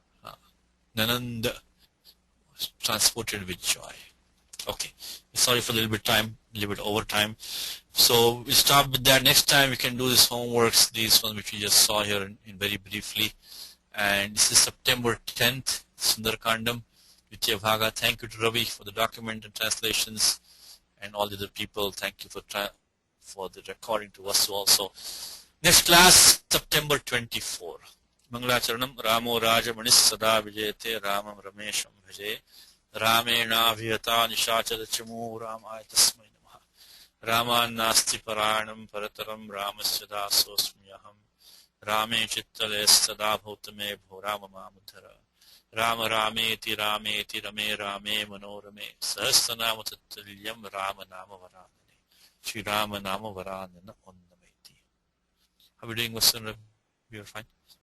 Nananda was transported with joy. Okay. Sorry for a little bit over time. So we'll stop with that. Next time we can do these homeworks, these ones which we just saw here in very briefly. And this is September 10th, Sundarkandam, Vitya Bhaga. Thank you to Ravi for the document and translations, and all the other people. Thank you for the recording to us also. Next class, September 24. Mangalacharanam Ramo Raja Manis Sada Vijayate Ramam Ramesham Bhaje Ramena Vihata Nishachara Chamu Ramaya Tasmai Namaha Raman Nasti Paranam Parataram Ramasya Sosmyaham Rame Chittale Sada Bhutame Bhorama Mamudhara Rama Rameti Rame Manorame Sahasranama Tattaliam Rama Nama Varanane Shri Rama Nama Varanana Onnameti. How are we doing, Vasan? We are fine.